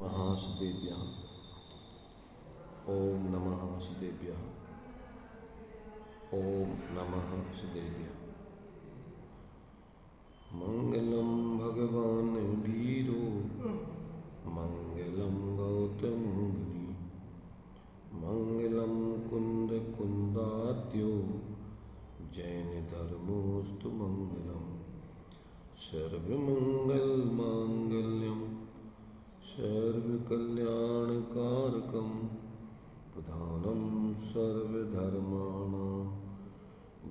महासुदेभ्यः। ओम नमः सुदेभ्यः। ओम नमः सुदेभ्यः। मंगलम भगवान वीरो मंगलम गौतम मुनि मंगलम कुंद कुंदाद्यो जैन धर्मोस्तु मंगलम सर्वमंगल मांगल्यम सर्वकल्याणकारकं प्रधानं सर्वधर्माणां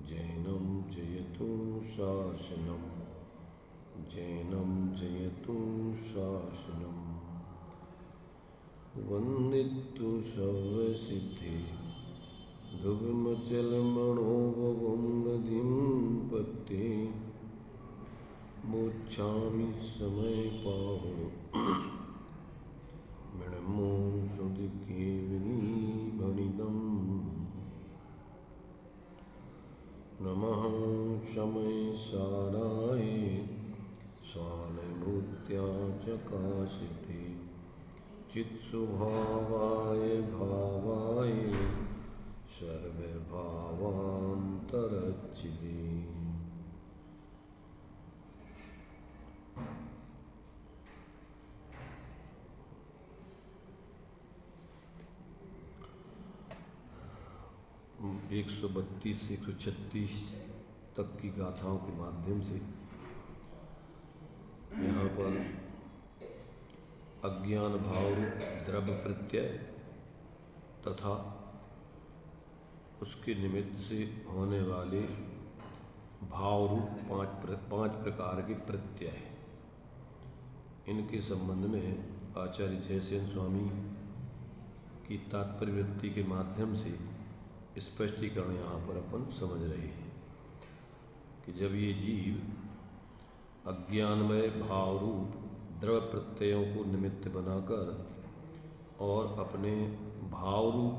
जैनं जयतु शासनं जैनं जयतु शासनं वन्दितु सर्वसिद्धे ध्रुवमचलमणोभवं पत्ते मोक्षामि समय पाहुः मणिमों सुदकेवनीभणितं नमः शमय साराय स्वानुभूत्या चकाशिते चित्स्वभावाय भावाय सर्वभावान्तरच्चिते। एक 132 से 136 तक की गाथाओं के माध्यम से यहाँ पर अज्ञान भाव द्रव्य प्रत्यय तथा उसके निमित्त से होने वाले भाव रूप पांच प्रकार के प्रत्यय, इनके संबंध में आचार्य जयसेन स्वामी की तात्पर्य वृत्ति के माध्यम से स्पष्टीकरण यहाँ पर अपन समझ रहे हैं कि जब ये जीव अज्ञानमय भाव रूप द्रव्य प्रत्ययों को निमित्त बनाकर और अपने भाव रूप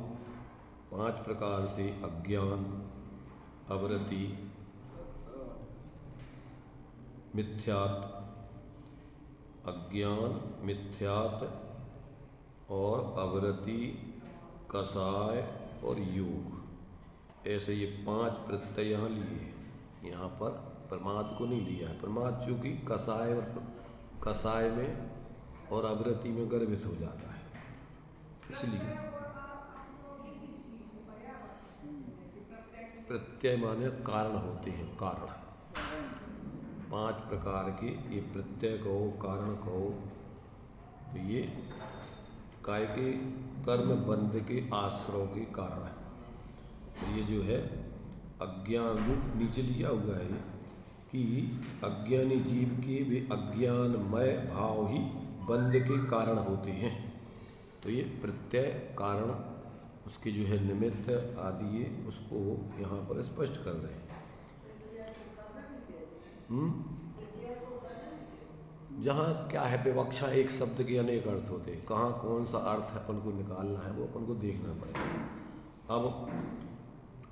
5 प्रकार से अज्ञान, अवरति, मिथ्यात्, अज्ञान, मिथ्यात् और अवरति, कसाय और योग, ऐसे ये 5 प्रत्यय यहाँ लिए। यहाँ पर प्रमाद को नहीं लिया है। प्रमाद चूँकि कसाय में और अवरति में गर्भित हो जाता है, इसलिए प्रत्यय माने कारण होते हैं। कारण 5 प्रकार के ये प्रत्यय कहो, कारण कहो, तो ये काय के कर्म बंध के आश्रय के कारण है। तो ये जो है अज्ञान रूप नीचे लिया हुआ है कि अज्ञानी जीव के वे अज्ञानमय भाव ही बंध के कारण होते हैं। तो ये प्रत्यय कारण उसके जो है निमित्त आदि ये उसको यहाँ पर स्पष्ट कर रहे हैं। जहाँ क्या है विवक्षा, एक शब्द के अनेक अर्थ होते हैं, कहाँ कौन सा अर्थ अपन को निकालना है वो अपन को देखना पड़ेगा। अब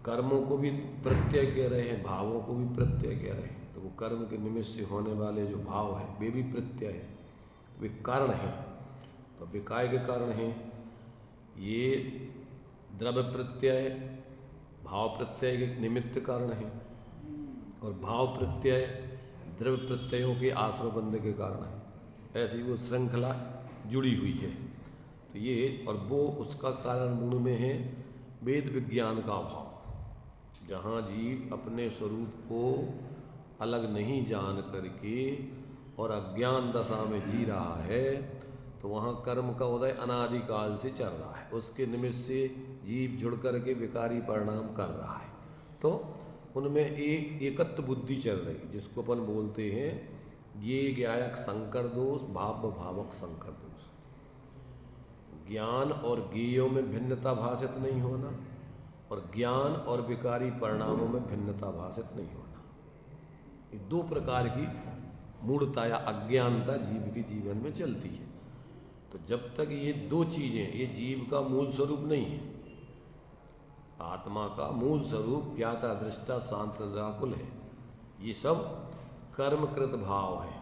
कर्मों को भी प्रत्यय कह रहे हैं, भावों को भी प्रत्यय कह रहे हैं, तो वो कर्म के निमित्त से होने वाले जो भाव हैं वे भी प्रत्यय हैं, वे कारण हैं। तो वे काय के कारण हैं? ये द्रव्य प्रत्यय भाव प्रत्यय के निमित्त कारण हैं और भाव प्रत्यय द्रव्य प्रत्ययों के आश्रय बंध के कारण है। ऐसी वो श्रृंखला जुड़ी हुई है। तो ये और वो उसका कारण मूल में है वेद विज्ञान का अभाव। जहाँ जीव अपने स्वरूप को अलग नहीं जान करके और अज्ञान दशा में जी रहा है, तो वहाँ कर्म का उदय अनादिकाल से चल रहा है। उसके निमित्त से जीव जुड़ करके विकारी परिणाम कर रहा है। तो उनमें एक एकत्व बुद्धि चल रही, जिसको अपन बोलते हैं ये ज्ञायक संकर दोष, भाव भावक संकर दोष। ज्ञान और ज्ञेयों में भिन्नता भाषित नहीं होना और ज्ञान और विकारी परिणामों में भिन्नता भाषित नहीं होना, ये 2 प्रकार की मूढ़ता या अज्ञानता जीव के जीवन में चलती है। तो जब तक ये 2 चीज़ें, ये जीव का मूल स्वरूप नहीं है, आत्मा का मूल स्वरूप ज्ञाता दृष्टा शांत निराकुल है, ये सब कर्मकृत भाव है।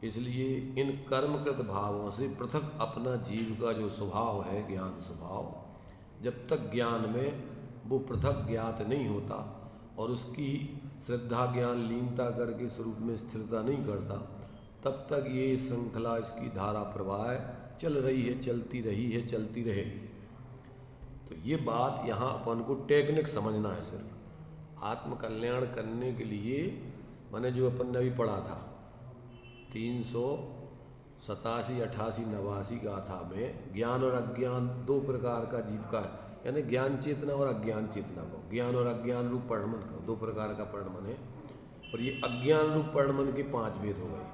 इसलिए इन कर्मकृत भावों से पृथक अपना जीव का जो स्वभाव है, ज्ञान स्वभाव, जब तक ज्ञान में वो पृथक ज्ञात नहीं होता और उसकी श्रद्धा ज्ञान लीनता करके स्वरूप में स्थिरता नहीं करता, तब तक ये श्रृंखला, इसकी धारा प्रवाह चल रही है, चलती रही है, चलती रहेगी। तो ये बात यहाँ अपन को टेक्निक समझना है। सिर्फ आत्मकल्याण करने के लिए मैंने जो अपन ने अभी पढ़ा था 387, 88, 89 गाथा में ज्ञान और अज्ञान दो प्रकार का जीव का, यानी ज्ञान चेतना और अज्ञान चेतना को, ज्ञान और अज्ञान रूप परिणमन का दो प्रकार का परिणमन है। और ये अज्ञान रूप परिणमन के 5 भेद हो गए।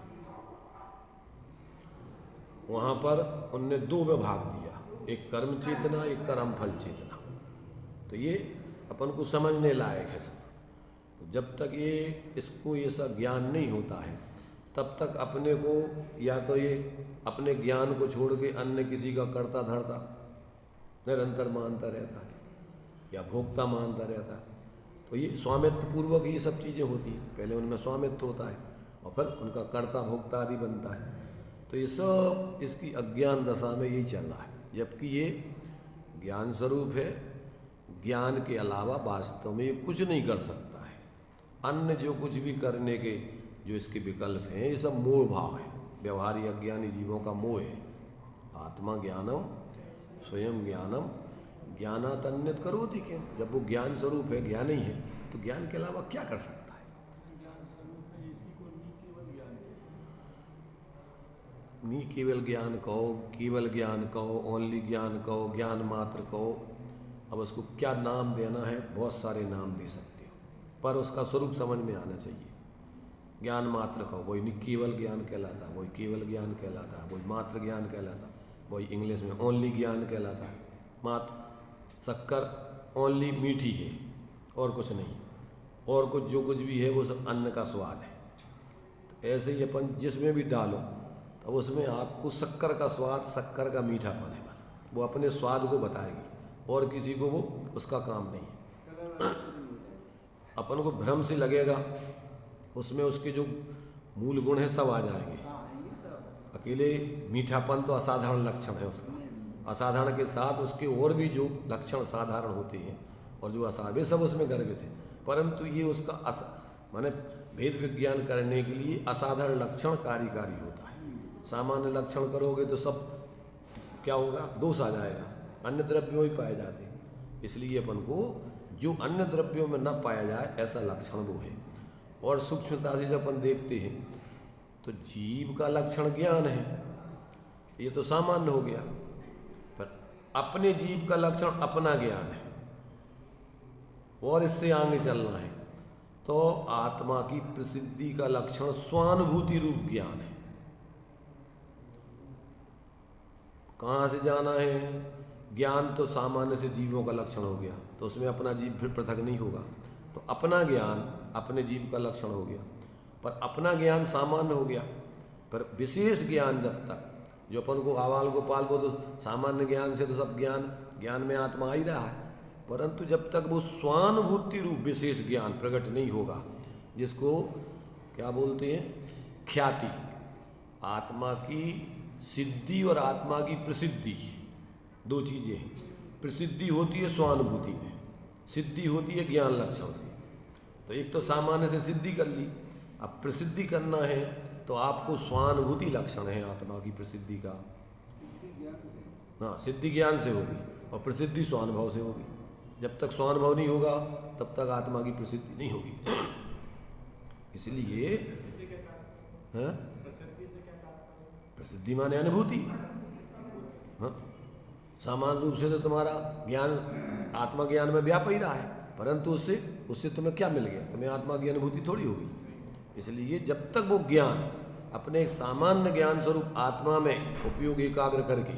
वहाँ पर उनने 2 में भाग दिया, एक कर्म चेतना, एक कर्म फल चेतना। तो ये अपन को समझने लायक है सब। तो जब तक ये इसको ये सब ज्ञान नहीं होता है, तब तक अपने को या तो ये अपने ज्ञान को छोड़ के अन्य किसी का कर्ता धर्ता निरंतर मानता रहता है या भोक्ता मानता रहता है। तो ये स्वामित्व पूर्वक ये सब चीज़ें होती हैं। पहले उनमें स्वामित्व होता है और फिर उनका कर्ता भोक्ता आदि बनता है। तो ये सब इसकी अज्ञान दशा में यही चल रहा है, जबकि ये ज्ञान स्वरूप है। ज्ञान के अलावा वास्तव में ये कुछ नहीं कर सकता है। अन्य जो कुछ भी करने के जो इसके विकल्प हैं, ये सब मोह भाव है, व्यवहारिक अज्ञानी जीवों का मोह है। आत्मा ज्ञानम स्वयं ज्ञानम ज्ञानात् अन्यत् करोति किम। जब वो ज्ञान स्वरूप है, ज्ञान ही है, तो ज्ञान के अलावा क्या कर सकता है? नी केवल ज्ञान कहो, केवल ज्ञान कहो, ओनली ज्ञान कहो, ज्ञान मात्र कहो। अब उसको क्या नाम देना है, बहुत सारे नाम दे सकते हो, पर उसका स्वरूप समझ में आना चाहिए। ज्ञान मात्र कहो, वही केवल ज्ञान कहलाता है, वही केवल ज्ञान कहलाता है, वही मात्र ज्ञान कहलाता है, वही इंग्लिश में ओनली ज्ञान कहलाता है। मात्र शक्कर ओनली मीठी है और कुछ नहीं, और कुछ जो कुछ भी है वो सब अन्न का स्वाद है। तो ऐसे ही अपन जिसमें भी डालो तो उसमें आपको शक्कर का स्वाद, शक्कर का मीठापन है, बस वो अपने स्वाद को बताएगी और किसी को वो उसका काम नहीं। अपन को भ्रम से लगेगा, उसमें उसके जो मूल गुण हैं सब आ जाएंगे। अकेले मीठापन तो असाधारण लक्षण है उसका, असाधारण के साथ उसके और भी जो लक्षण साधारण होते हैं और जो असाधारण, वे सब उसमें गर्भित है। परंतु ये उसका माने भेद विज्ञान करने के लिए असाधारण लक्षण कार्यकारी होता है। सामान्य लक्षण करोगे तो सब क्या होगा, दोष आ जाएगा, अन्य द्रव्यों में पाए जाते हैं। इसलिए अपन को जो अन्य द्रव्यों में न पाया जाए ऐसा लक्षण वो है। और सूक्ष्मता से जब अपन देखते हैं तो जीव का लक्षण ज्ञान है, ये तो सामान्य हो गया, पर अपने जीव का लक्षण अपना ज्ञान है और इससे आगे चलना है तो आत्मा की प्रसिद्धि का लक्षण स्वानुभूति रूप ज्ञान है। कहाँ से जाना है? ज्ञान तो सामान्य से जीवों का लक्षण हो गया, तो उसमें अपना जीव फिर पृथक नहीं होगा, तो अपना ज्ञान अपने जीव का लक्षण हो गया। पर अपना ज्ञान सामान्य हो गया, पर विशेष ज्ञान जब तक जो अपन को आवाल गोपाल को तो सामान्य ज्ञान से तो सब ज्ञान में आत्मा आ ही रहा है, परंतु जब तक वो स्वानुभूति रूप विशेष ज्ञान प्रकट नहीं होगा, जिसको क्या बोलते हैं, ख्याति, आत्मा की सिद्धि और आत्मा की प्रसिद्धि, दो चीज़ें हैं। प्रसिद्धि होती है स्वानुभूति में, सिद्धि होती है ज्ञान लक्षण से। तो एक तो सामान्य से सिद्धि कर ली, अब प्रसिद्धि करना है तो आपको स्वानुभूति लक्षण है आत्मा की प्रसिद्धि का। हाँ, सिद्धि ज्ञान से होगी और प्रसिद्धि स्वानुभव से होगी। जब तक स्वानुभव नहीं होगा तब तक आत्मा की प्रसिद्धि नहीं होगी। इसलिए प्रसिद्धि माने अनुभूति। हाँ, सामान्य रूप से तो तुम्हारा ज्ञान आत्मा ज्ञान में व्याप ही रहा है, परंतु उससे तुम्हें क्या मिल गया? तुम्हें आत्मा की अनुभूति थोड़ी होगी। इसलिए जब तक वो ज्ञान अपने सामान्य ज्ञान स्वरूप आत्मा में उपयोग एकाग्र करके,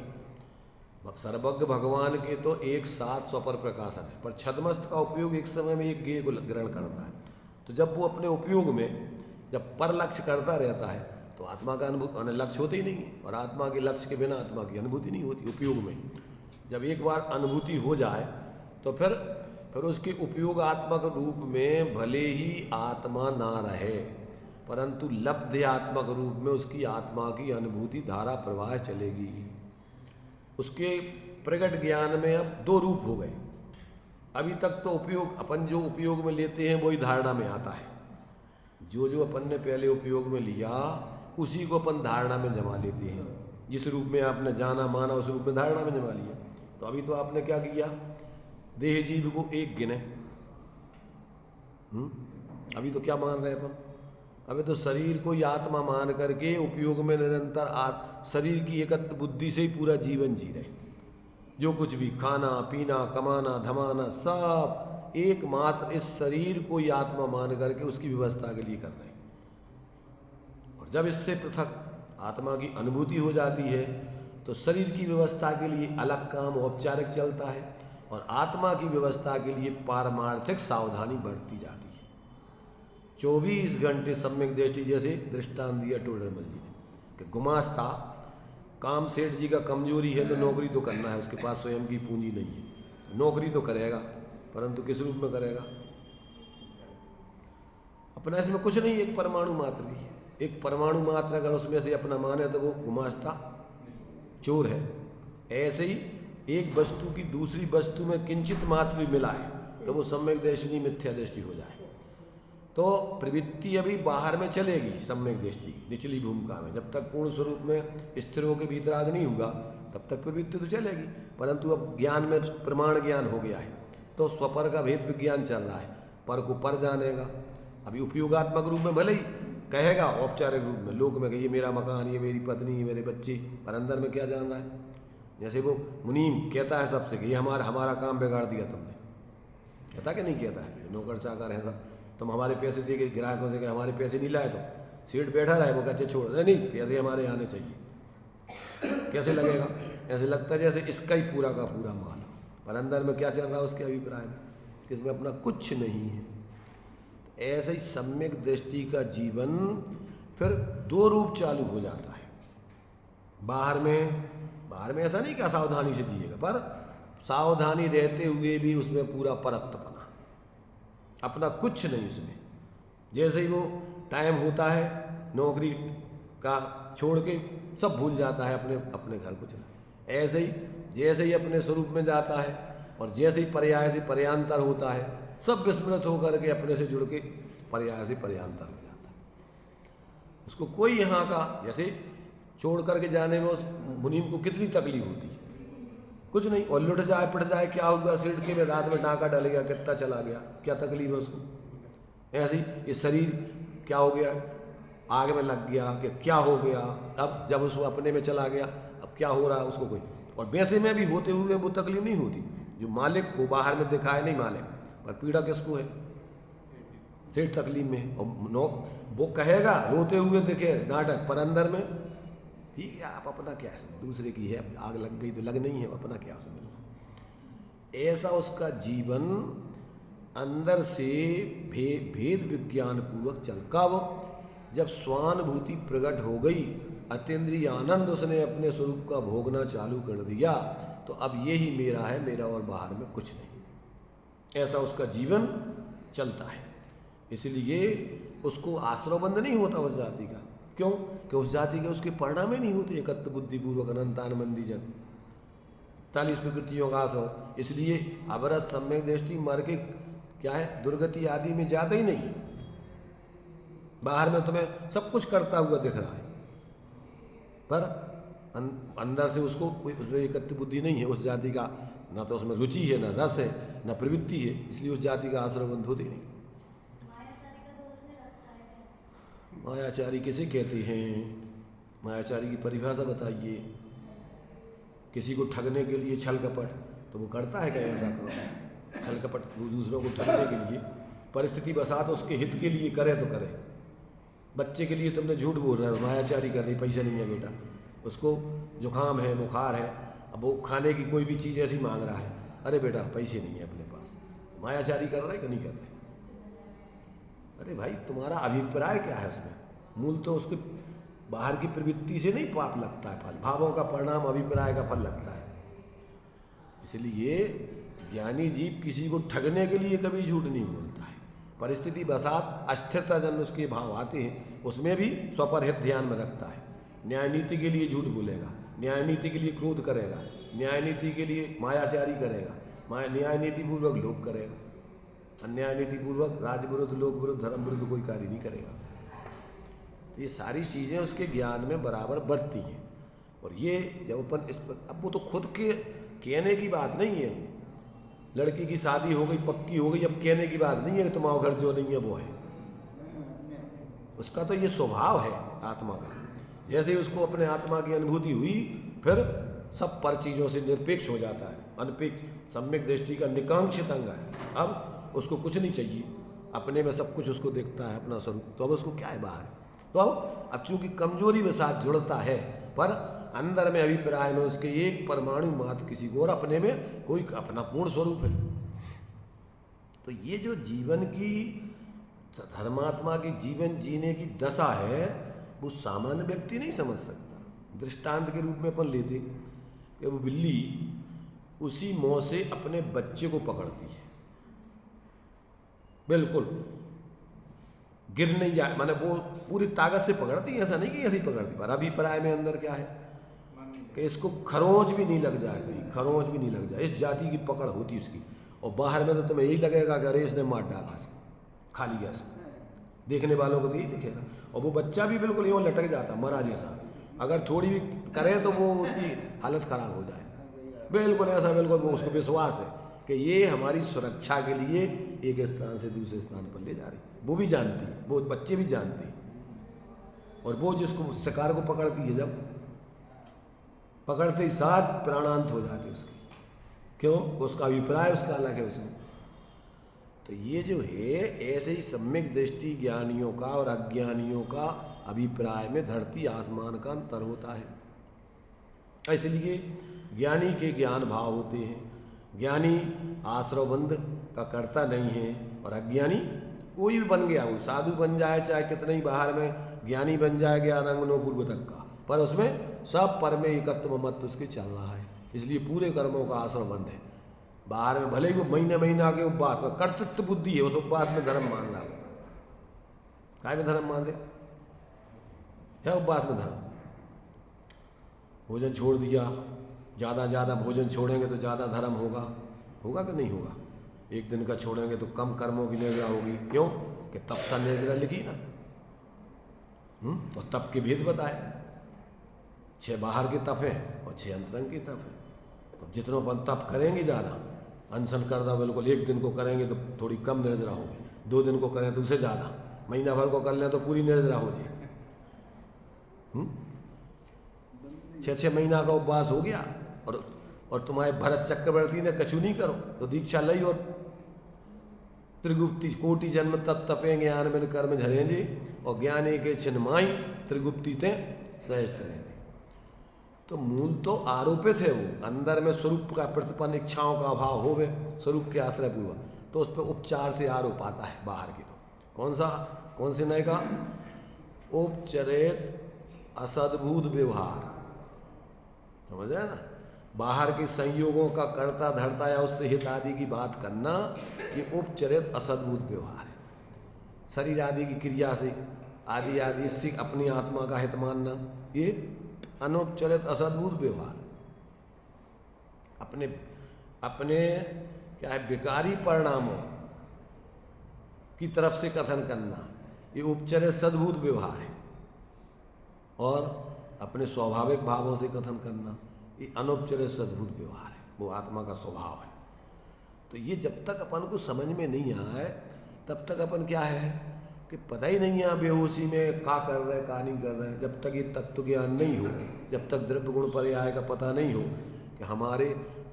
सर्वज्ञ भगवान के तो एक साथ स्वपर प्रकाशन है, पर छद्मस्त का उपयोग एक समय में एक गेय को ग्रहण करता है। तो जब वो अपने उपयोग में जब पर लक्ष्य करता रहता है तो आत्मा का अनुभूति लक्ष्य होते ही नहीं है, और आत्मा के लक्ष्य के बिना आत्मा की अनुभूति नहीं होती। उपयोग में जब एक बार अनुभूति हो जाए तो फिर उसके उपयोग आत्मक रूप में भले ही आत्मा ना रहे, परंतु लब्ध्यात्मक रूप में उसकी आत्मा की अनुभूति धारा प्रवाह चलेगी। उसके प्रकट ज्ञान में अब दो रूप हो गए। अभी तक तो उपयोग अपन जो उपयोग में लेते हैं वही धारणा में आता है। जो जो अपन ने पहले उपयोग में लिया उसी को अपन धारणा में जमा लेते हैं। जिस रूप में आपने जाना माना उस रूप में धारणा में जमा लिया। तो अभी तो आपने क्या किया, देह जीव को एक गिने। अभी तो क्या मान रहे हैं अपन, अभी तो शरीर को ही आत्मा मान करके उपयोग में निरंतर शरीर की एकत्र बुद्धि से ही पूरा जीवन जी रहे। जो कुछ भी खाना पीना कमाना धमाना सब एकमात्र इस शरीर को ही आत्मा मान करके उसकी व्यवस्था के लिए कर रहे हैं। और जब इससे पृथक आत्मा की अनुभूति हो जाती है तो शरीर की व्यवस्था के लिए अलग काम औपचारिक चलता है और आत्मा की व्यवस्था के लिए पारमार्थिक सावधानी बढ़ती जाती है। 24 घंटे सम्यक दृष्टि, जैसे दृष्टांत दिया टोडरमल जी ने कि गुमास्ता काम सेठ जी का कमजोरी है तो नौकरी तो करना है, उसके पास स्वयं की पूंजी नहीं है, नौकरी तो करेगा परंतु किस रूप में करेगा, अपना इसमें कुछ नहीं, एक परमाणु मात्र भी, एक परमाणु मात्र अगर उसमें से अपना माने तो वो गुमास्ता चोर है। ऐसे ही एक वस्तु की दूसरी वस्तु में किंचित मात्र भी मिला है तो वो सम्यक दृष्टि मिथ्या दृष्टि हो जाए। तो प्रवृत्ति अभी बाहर में चलेगी सम्यक दृष्टि निचली भूमिका में, जब तक पूर्ण स्वरूप में स्थिर होकर भीतराग नहीं होगा तब तक प्रवृत्ति तो चलेगी। परंतु अब ज्ञान में प्रमाण ज्ञान हो गया है तो स्वपर का भेद विज्ञान चल रहा है, पर को पर जानेगा। अभी उपयोगात्मक रूप में भले ही कहेगा औपचारिक रूप में लोक में कि ये मेरा मकान, ये मेरी पत्नी, ये मेरे बच्चे, पर अंदर में क्या जान रहा है। जैसे वो मुनीम कहता है सबसे कि ये हमारा काम बिगाड़ दिया तुमने, कहता कि नहीं कहता है, नौकर चाकर है सब, तुम हमारे पैसे दे के ग्राहकों से हमारे पैसे नहीं लाए तो सीट बैठा रहा है, वो कहते छोड़ नहीं पैसे हमारे आने चाहिए। कैसे लगेगा, ऐसे लगता है जैसे इसका ही पूरा का पूरा माल, पर अंदर में क्या चल रहा है उसके अभिप्राय में, इसमें अपना कुछ नहीं है। ऐसे ही सम्यक दृष्टि का जीवन फिर दो रूप चालू हो जाता है। बाहर में ऐसा नहीं क्या सावधानी से जिएगा, पर सावधानी रहते हुए भी उसमें पूरा परत्वपना, अपना कुछ नहीं उसमें। जैसे ही वो टाइम होता है नौकरी का छोड़ के सब भूल जाता है, अपने घर को चला। ऐसे ही जैसे ही अपने स्वरूप में जाता है और जैसे ही पर्याय से पर्यांतर होता है सब विस्मृत होकर के अपने से जुड़ के पर्याय से पर्यांतर हो जाता है। उसको कोई यहाँ का जैसे छोड़ करके जाने में उस मुनीम को कितनी तकलीफ होती है, कुछ नहीं, और लुट जाए पिट जाए क्या होगा, सिरके में रात में डाका डल गया, कितना चला गया, क्या तकलीफ है उसको। ऐसे ही ये शरीर क्या हो गया, आग में लग गया कि क्या हो गया, अब जब उसको अपने में चला गया अब क्या हो रहा है उसको कोई, और वैसे में भी होते हुए वो तकलीफ नहीं होती। जो मालिक को बाहर में दिखाए नहीं मालिक, पर पीड़ा किसको है, सेठ तकलीफ में, और वो कहेगा रोते हुए दिखे नाटक, पर अंदर में ठीक है आप अपना क्या है, दूसरे की है, आग लग गई तो लग नहीं है, अपना क्या उसमें। ऐसा उसका जीवन अंदर से भेद विज्ञान पूर्वक चल, कब जब स्वानुभूति प्रकट हो गई, अतीन्द्रिय आनंद उसने अपने स्वरूप का भोगना चालू कर दिया, तो अब यही मेरा है, मेरा और बाहर में कुछ नहीं, ऐसा उसका जीवन चलता है। इसलिए उसको आश्रयबंध नहीं होता उस जाति का। क्यों कि उस जाति के उसके परिणाम ही नहीं होते एकत्र बुद्धिपूर्वक अनंतानंदी जन 40 प्रकृतियों का आश्रव। इसलिए अवरत सम्यक दृष्टि मर के क्या है दुर्गति आदि में जाता ही नहीं है। बाहर में तुम्हें सब कुछ करता हुआ दिख रहा है, पर अंदर से उसको कोई उसमें एकत्र बुद्धि नहीं है उस जाति का, ना तो उसमें रुचि है, ना रस है, ना प्रवृत्ति है, इसलिए उस जाति का आश्रयबंध होते नहीं। मायाचारी किसे कहते हैं, मायाचारी की परिभाषा बताइए। किसी को ठगने के लिए छल कपट तो वो करता है क्या, ऐसा करो छल कपट दूसरों को ठगने के लिए, परिस्थिति बसात उसके हित के लिए करे तो करे। बच्चे के लिए तुमने झूठ बोल रहे हो, मायाचारी कर रही, पैसा नहीं है बेटा, उसको जुकाम है बुखार है, अब वो खाने की कोई भी चीज़ ऐसी मांग रहा है, अरे बेटा पैसे नहीं है अपने पास, मायाचारी कर रहा है कि नहीं कर रहा है। अरे भाई तुम्हारा अभिप्राय क्या है उसमें, मूल तो उसके बाहर की प्रवृत्ति से नहीं पाप लगता है, फल भावों का परिणाम अभिप्राय का फल लगता है। इसलिए ज्ञानी जीव किसी को ठगने के लिए कभी झूठ नहीं बोलता है, परिस्थिति बसात अस्थिरता जन्म उसके भाव आते हैं, उसमें भी स्वपरहित ध्यान में रखता है। न्याय नीति के लिए झूठ बोलेगा, न्याय नीति के लिए क्रोध करेगा, न्याय नीति के लिए मायाचारी करेगा, न्याय नीति पूर्वक लोभ करेगा, अन्याय नीति पूर्वक राज विरुद्ध, लोक विरुद्ध, धर्म विरुद्ध कोई कार्य नहीं करेगा। तो ये सारी चीज़ें उसके ज्ञान में बराबर बरती हैं। और ये जब अपन इस पर, अब वो तो खुद के कहने की बात नहीं है, लड़की की शादी हो गई, पक्की हो गई, अब कहने की बात नहीं है कि तुम्हारा घर जो नहीं है वो है, उसका तो ये स्वभाव है आत्मा का। जैसे ही उसको अपने आत्मा की अनुभूति हुई, फिर सब पर चीज़ों से निरपेक्ष हो जाता है, अनपेक्ष सम्यक दृष्टि का निकांक्षित अंग है। अब उसको कुछ नहीं चाहिए, अपने में सब कुछ उसको दिखता है अपना स्वरूप, तो अब उसको क्या है बाहर। तो अब चूंकि कमजोरी के साथ जुड़ता है, पर अंदर में अभिप्राय में उसके एक परमाणु मात्र किसी को और अपने में कोई अपना पूर्ण स्वरूप है। तो ये जो जीवन की, धर्मात्मा की जीवन जीने की दशा है, वो सामान्य व्यक्ति नहीं समझ सकता। दृष्टांत के रूप में अपन लेते कि वो बिल्ली उसी मुंह से अपने बच्चे को पकड़ती है, बिल्कुल गिर नहीं जाए, माने वो पूरी ताकत से पकड़ती है, ऐसा नहीं कि ऐसी पकड़ती, पर अभिप्राय में अंदर क्या है कि इसको खरोंच भी नहीं लग जाए, कोई खरोंच भी नहीं लग जाए, इस जाति की पकड़ होती उसकी। और बाहर में तो तुम्हें यही लगेगा कि अरे इसने मार डाला, खा लिया इसको, देखने वालों को तो यही दिखेगा। और वो बच्चा भी बिल्कुल यूँ लटक जाता मरा जैसा, अगर थोड़ी भी करे तो वो उसकी हालत खराब हो जाए, बिल्कुल ऐसा, बिल्कुल वो उसको विश्वास है कि ये हमारी सुरक्षा के लिए एक स्थान से दूसरे स्थान पर ले जा रही। वो भी जानती है, वो बच्चे भी जानते हैं। और वो जिसको शिकार को पकड़ती है, जब पकड़ते ही साथ प्राणांत हो जाते उसके, क्यों, उसका अभिप्राय उसका अलग है उसमें। तो ये जो है ऐसे ही सम्यक दृष्टि ज्ञानियों का और अज्ञानियों का अभिप्राय में धरती आसमान का अंतर होता है। इसलिए ज्ञानी के ज्ञान भाव होते हैं, ज्ञानी आश्रवबंध का कर्ता नहीं है, और अज्ञानी कोई भी बन गया, वो साधु बन जाए, चाहे कितने ही बाहर में ज्ञानी बन जाए, ज्ञान अंगनों पूर्व तक का, पर उसमें सब पर में एकत्व मत उसके चल रहा है। इसलिए पूरे कर्मों का आश्रवबंध है। बाहर में भले ही वो महीने महीना के उपवास में कर्तृत्व बुद्धि है, उस उपवास में धर्म मान रहा है, काय में धर्म मान रहे है, उपवास में धर्म। भोजन छोड़ दिया, ज़्यादा भोजन छोड़ेंगे तो ज़्यादा धर्म होगा, होगा कि नहीं होगा। एक दिन का छोड़ेंगे तो कम कर्मों की निर्जरा होगी, क्यों कि तप सा निर्जरा लिखी ना, और तप के भेद बताए, 6 बाहर के तप है और 6 अंतरंग के तप है। तो जितना अपन तप करेंगे ज़्यादा, अनशन करदा बिल्कुल एक दिन को करेंगे तो थोड़ी कम निर्जरा होगी, 2 दिन को करें तो उससे ज़्यादा, महीना भर को कर लें तो पूरी निर्जरा हो जाए। 6 महीना का उपवास हो गया, और तुम्हारे भरत चक्रवर्ती ने कछु नहीं करो तो दीक्षा लई, और त्रिगुप्ती कोटि जन्म तप तपें ज्ञान बिन कर्म झरेंगे, और ज्ञाने के छिन्माई त्रिगुप्ती ते सहज तरेंगे। तो मूल तो आरोपित है, वो अंदर में स्वरूप का प्रतिपन्न इच्छाओं का अभाव हो गए, स्वरूप के आश्रय पूर्वक, तो उस पर उपचार से आरोप आता है बाहर की। तो कौन से नए का, उपचरित असद्भुत व्यवहार, समझ रहे ना, बाहर के संयोगों का कर्ता धरता या उससे हित आदि की बात करना, ये उपचरित असद्भुत व्यवहार है। शरीर आदि की क्रिया से आदि इससे अपनी आत्मा का हित मानना, ये अनुपचरित असद्भुत व्यवहार, अपने क्या है विकारी परिणामों की तरफ से कथन करना, ये उपचरित सद्भुत व्यवहार है। और अपने स्वाभाविक भावों से कथन करना, ये अनुपचरित सद्भुत व्यवहार है, वो आत्मा का स्वभाव है। तो ये जब तक अपन को समझ में नहीं आए, तब तक अपन क्या है कि पता ही नहीं है बेहोशी में का कर रहे का नहीं कर रहे। जब तक ये तत्व ज्ञान नहीं हो, जब तक द्रव्य गुण पर्याय का पता नहीं हो कि हमारे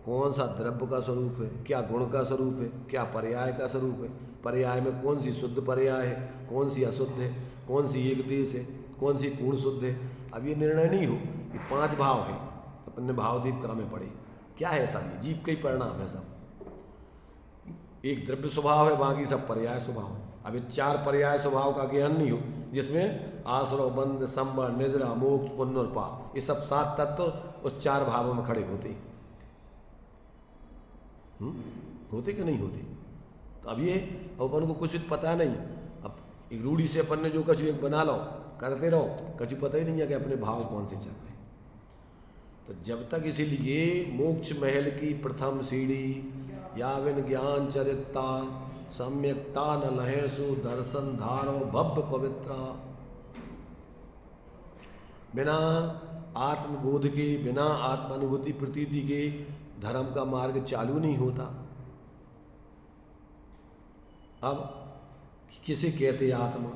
कौन सा द्रव्य का स्वरूप है, क्या गुण का स्वरूप है, क्या पर्याय का स्वरूप है, पर्याय में कौन सी शुद्ध पर्याय है, कौन सी अशुद्ध है, कौन सी एक देश है, कौन सी पूर्ण शुद्ध है, अब ये निर्णय नहीं हो। ये 5 भाव है, अपन ने भावदीपिका में पढ़े, क्या है सब, ये जीव के ही परिणाम है सब। एक द्रव्य स्वभाव है, बाकी सब पर्याय स्वभाव है। अब ये 4 पर्याय स्वभाव का ज्ञान नहीं हो, जिसमें आश्रव बंध संबर निजरा मोक्ष पुण्य और पाप, ये सब 7 तत्व उस 4 भावों में खड़े होते कि नहीं होते। तो अब ये अपन को कुछ पता नहीं, अब एक रूढ़ी से अपन ने जो कछु एक बना लो, करते रहो, कछु पता ही नहीं है कि अपने भाव कौन से चल रहे। तो जब तक, इसीलिए मोक्ष महल की प्रथम सीढ़ी याविन ज्ञान चरिता सम्यकता न लहेसु दर्शन धारो भव्य पवित्रा। बिना आत्मबोध के, बिना आत्मानुभूति प्रतीति के धर्म का मार्ग चालू नहीं होता। अब किसे कहते आत्मा?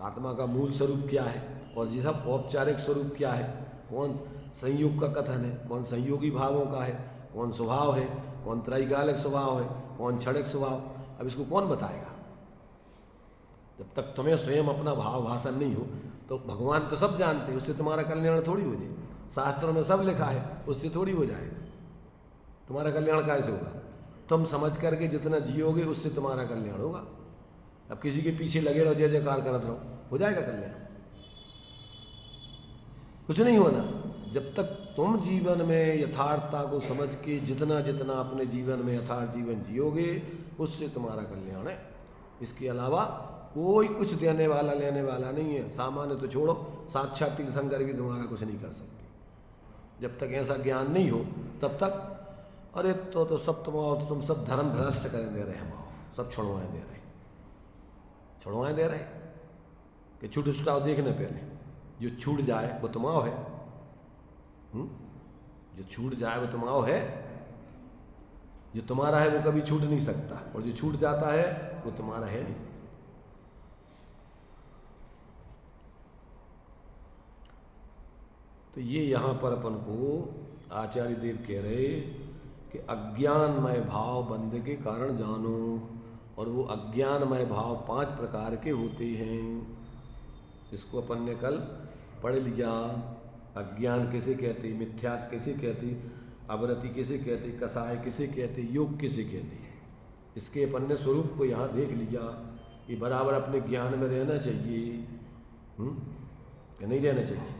आत्मा का मूल स्वरूप क्या है और ये सब औपचारिक स्वरूप क्या है? कौन संयोग का कथन है, कौन संयोगी भावों का है, कौन स्वभाव है, कौन त्रैकालिक स्वभाव है, कौन क्षणिक स्वभाव? अब इसको कौन बताएगा? जब तक तुम्हें स्वयं अपना भाव भाषण नहीं हो, तो भगवान तो सब जानते हैं, उससे तुम्हारा कल्याण थोड़ी हो जाए। शास्त्रों में सब लिखा है, उससे थोड़ी हो जाएगा। तुम्हारा कल्याण कैसे होगा? तुम समझ करके जितना जियोगे उससे तुम्हारा कल्याण होगा। अब किसी के पीछे लगे रहो, जय जयकार करते रहो, हो जाएगा कल्याण? कुछ नहीं होना। जब तक तुम जीवन में यथार्थता को समझ के जितना जितना अपने जीवन में यथार्थ जीवन जियोगे, उससे तुम्हारा कल्याण है। इसके अलावा कोई कुछ देने वाला लेने वाला नहीं है। सामान्य तो छोड़ो, साक्षात तीर्थंकर भी तुम्हारा कुछ नहीं कर सकते। जब तक ऐसा ज्ञान नहीं हो तब तक अरे तो सब तुम आओ, तो तुम सब धर्म भ्रष्ट करें दे रहे, हम आओ सब छुड़वाएं दे रहे, छुड़वाएं दे रहे कि छूट छुटाओ। देखने पहले जो छूट जाए वो तुम आओ है, जो छूट जाए वो तुम आओ है। जो तुम्हारा है वो कभी छूट नहीं सकता, और जो छूट जाता है वो तुम्हारा है नहीं। तो ये यहाँ पर अपन को आचार्य देव कह रहे कि अज्ञानमय भाव बंधे के कारण जानो। और वो अज्ञानमय भाव 5 प्रकार के होते हैं। इसको अपन ने कल पढ़ लिया। अज्ञान किसे कहते, मिथ्यात्व किसे कहते, अवरति किसे कहते, कसाय किसे कहते, योग किसे कहते। इसके अपन ने स्वरूप को यहाँ देख लिया। ये बराबर अपने ज्ञान में रहना चाहिए कि नहीं रहना चाहिए?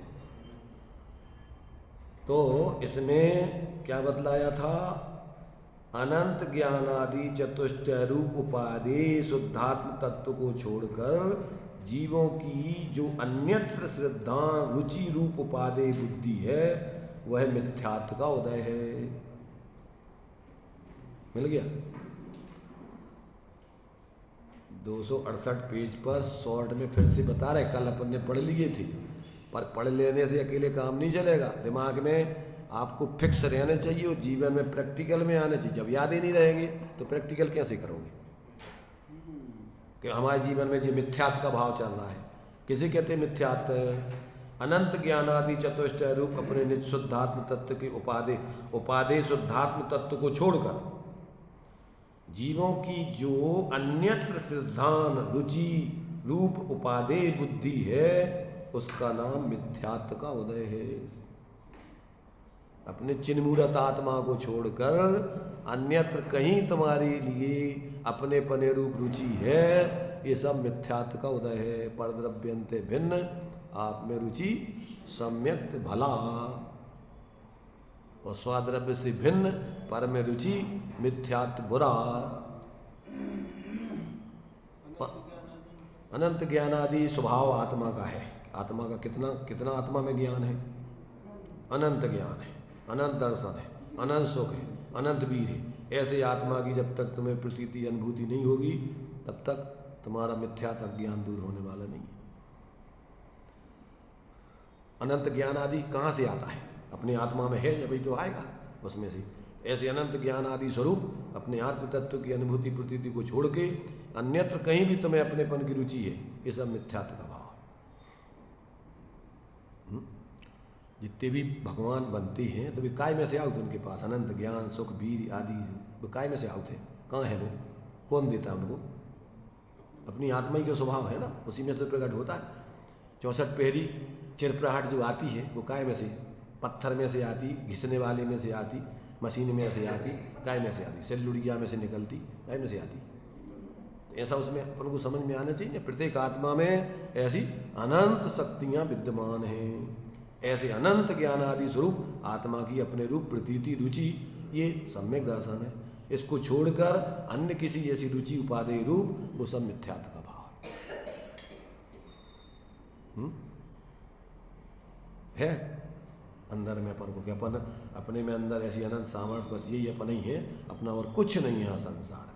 तो इसमें क्या बतलाया था? अनंत ज्ञानादि चतुष्टय रूप उपादेय शुद्धात्म तत्व को छोड़कर जीवों की जो अन्यत्र श्रद्धा रुचि रूप उपादेय बुद्धि है, वह मिथ्यात्व का उदय है। मिल गया? 268 पेज पर शॉर्ट में फिर से बता रहे, कल अपन ने पढ़ लिए थे। पर पढ़ लेने से अकेले काम नहीं चलेगा। दिमाग में आपको फिक्स रहना चाहिए और जीवन में प्रैक्टिकल में आना चाहिए। जब याद ही नहीं रहेंगे तो प्रैक्टिकल कैसे करोगे? कि हमारे जीवन में जो मिथ्यात्व का भाव चल रहा है, किसे कहते हैं मिथ्यात्व? अनंत ज्ञानादि चतुष्टय रूप अपने निज शुद्धात्म तत्व के उपादेय शुद्धात्म तत्व को छोड़कर जीवों की जो अन्यत्र सिद्धान रुचि रूप उपादेय बुद्धि है, उसका नाम मिथ्यात्व का उदय है। अपने चिन्मूर्त आत्मा को छोड़कर अन्यत्र कहीं तुम्हारे लिए अपने पने रूप रुचि है, ये सब मिथ्यात्व का उदय है। परद्रव्यंते भिन्न आप में रुचि सम्यक भला, और स्वाद्रव्य से भिन्न पर में रुचि मिथ्यात्व बुरा। अनंत ज्ञानादि स्वभाव आत्मा का है। आत्मा का कितना आत्मा में ज्ञान है? अनंत ज्ञान है, अनंत दर्शन है, अनंत सुख है, अनंत वीर है। ऐसे आत्मा की जब तक तुम्हें प्रतीति अनुभूति नहीं होगी, तब तक तुम्हारा मिथ्यात्व ज्ञान दूर होने वाला नहीं है। अनंत ज्ञान आदि कहाँ से आता है? अपने आत्मा में है, जब ही तो आएगा उसमें से। ऐसे अनंत ज्ञान आदि स्वरूप अपने आत्म तत्व की अनुभूति प्रतीति को छोड़ के अन्यत्र कहीं भी तुम्हें अपनेपन की रुचि है, ये सब मिथ्यात्व का भाव। जितने भी भगवान बनते हैं तो वे काय में से आउत उनके पास? अनंत ज्ञान सुख वीर आदि वो काय में से आउत है? कहाँ है वो? कौन देता है उनको? अपनी आत्मा ही का स्वभाव है ना, उसी में से प्रकट होता है। 64 पहरी चिरप्रहाट जो आती है वो काय में से? पत्थर में से आती, घिसने वाले में से आती, मशीन में से आती, काय में से आती? सेलुड़िया में से निकलती, काय में से आती? ऐसा उसमें अपन को समझ में आना चाहिए। प्रत्येक आत्मा में ऐसी अनंत शक्तियाँ विद्यमान हैं। ऐसे अनंत ज्ञान आदि स्वरूप आत्मा की अपने रूप प्रतीति रुचि, ये सम्यक दर्शन है। इसको छोड़कर अन्य किसी ऐसी रुचि उपादेय रूप, वो सब मिथ्यात्व का भाव है अंदर में। अपन को क्या, अपन अपने में अंदर ऐसी अनंत सामर्थ्य, बस यही अपन ही है, अपना और कुछ नहीं है संसार।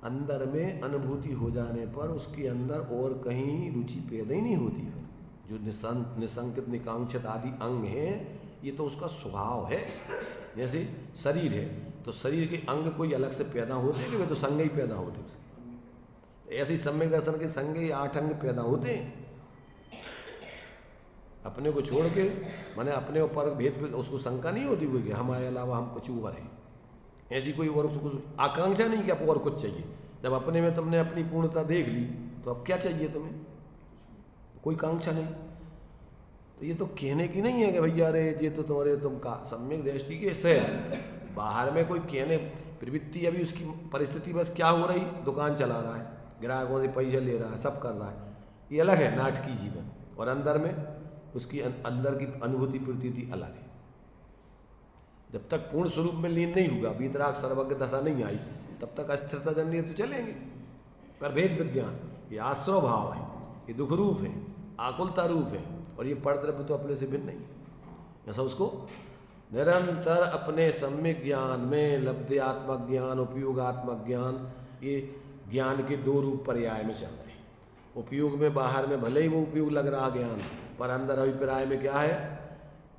अंदर में अनुभूति हो जाने पर उसके अंदर और कहीं रुचि पैदा ही नहीं होती। फिर जो निसंकित निकांक्षित आदि अंग हैं, ये तो उसका स्वभाव है। जैसे शरीर है, तो शरीर के अंग कोई अलग से पैदा होते हैं कि वे तो संग ही पैदा होते हैं उसके। ऐसे ही सम्यक दर्शन के संग ही 8 अंग पैदा होते हैं। अपने को छोड़ के, माने अपने ऊपर भेद, उसको शंका नहीं होती कोई कि हमारे अलावा हम कुछ और है। ऐसी कोई और कुछ आकांक्षा नहीं कि आपको और कुछ चाहिए। जब अपने में तुमने अपनी पूर्णता देख ली, तो अब क्या चाहिए तुम्हें? कोई कांक्षा नहीं। तो ये तो कहने की नहीं है कि भैया अरे ये तो तुम्हारे तुम का सम्यक दृष्टि के से बाहर में कोई कहने प्रवृत्ति, अभी उसकी परिस्थिति बस क्या हो रही, दुकान चला रहा है, ग्राहकों से पैसे ले रहा है, सब कर रहा है, ये अलग है नाटकीय जीवन। और अंदर में उसकी अंदर की अनुभूति प्रतीति अलग है। जब तक पूर्ण स्वरूप में लीन नहीं हुआ, वीतराग सर्वज्ञ दशा नहीं आई, तब तक अस्थिरता जन्य तो चलेंगे। पर भेद विज्ञान ये आश्रव भाव है, ये दुख रूप है, आकुलता रूप है, और ये परद्रव्य तो अपने से भिन्न नहीं है। ऐसा उसको निरंतर अपने सम्यक ज्ञान में लब्ध्यात्मक ज्ञान, उपयोगात्मक ज्ञान, ये ज्ञान के 2 रूप पर्याय में चल रहे हैं। उपयोग में बाहर में भले ही वो उपयोग लग रहा ज्ञान, पर अंदर अभिप्राय में क्या है,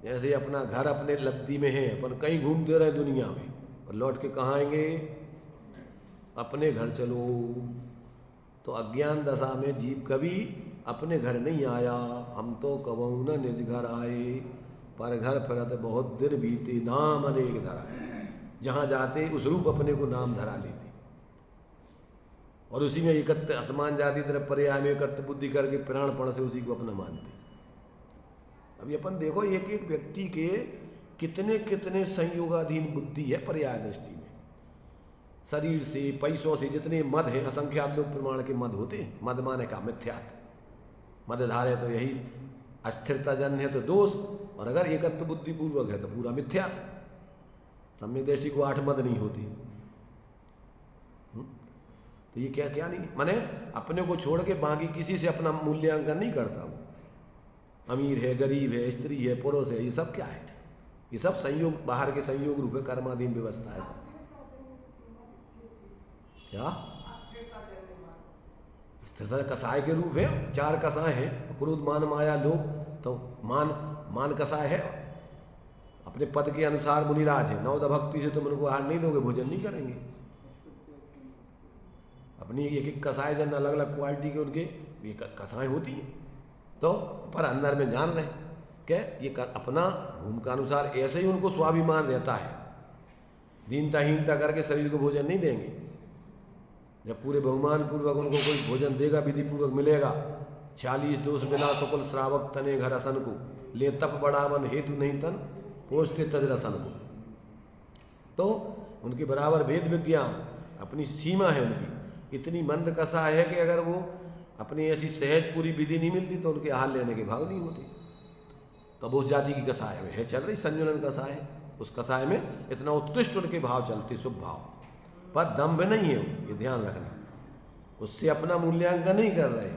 जैसे अपना घर अपने लब्धि में है, पर कहीं घूमते रहे दुनिया में, और लौट के कहाँ आएंगे? अपने घर चलो। तो अज्ञान दशा में जीव कभी अपने घर नहीं आया। हम तो कबहू न निज घर आए, पर घर फिरत बहुत दिन बीते, नाम अनेक धरा। जहाँ जाते उस रूप अपने को नाम धरा लेते, और उसी में एकत्र असमान जाति तरफ पर्याय में एकत्र बुद्धि करके प्राणपण से उसी को अपना मानते। अभी अपन देखो एक एक व्यक्ति के कितने कितने संयोगाधीन बुद्धि है पर्याय दृष्टि में। शरीर से, पैसों से, जितने मद है, असंख्यात लोग प्रमाण के मद होते हैं। मद माने का मिथ्यात्व, मदधारे तो यही अस्थिरता जन्य है तो दोष, और अगर एकत्व बुद्धि पूर्वक है तो पूरा मिथ्यात्व। सम्यक दृष्टि को 8 मद नहीं होती। तो ये क्या क्या नहीं, माने अपने को छोड़ के बाकी किसी से अपना मूल्यांकन नहीं करता। वो अमीर है, गरीब है, स्त्री है, पुरुष है, ये सब क्या है? ये सब संयोग, बाहर के संयोग रूप है, कर्माधीन व्यवस्था है सब। क्या स्थिरता कसाय के रूप है। 4 कसाय हैं, क्रोध मान माया लोभ। तो मान कसाय है, अपने पद के अनुसार मुनिराज है। नवद भक्ति से तुम उनको आहार नहीं दोगे, भोजन नहीं करेंगे। अपनी एक एक कसाय जन अलग अलग क्वालिटी के उनके ये कसाएं होती हैं। तो पर अंदर में जान रहे क्या ये अपना भूमिका अनुसार ऐसे ही उनको स्वाभिमान रहता है। दीनताहीनता करके शरीर को भोजन नहीं देंगे। जब पूरे बहुमान पूर्वक उनको कोई भोजन देगा, विधि पूर्वक मिलेगा। 40 दोष बिना सुकुल श्रावक तने घर असन को, ले तप बढ़ावन हेतु नहीं तन पोषते तज रसन को। तो उनके बराबर भेद विज्ञान अपनी सीमा है उनकी। इतनी मंद कसा है कि अगर वो अपनी ऐसी सहज पूरी विधि नहीं मिलती तो उनके आहार लेने के भाव नहीं होते। तब उस जाति की कसाय में है चल रही संजुलन कसाय है। उस कसाय में इतना उत्कृष्ट उनके भाव चलते, शुभ भाव, पर दम्भ नहीं है, ये ध्यान रखना। उससे अपना मूल्यांकन नहीं कर रहे,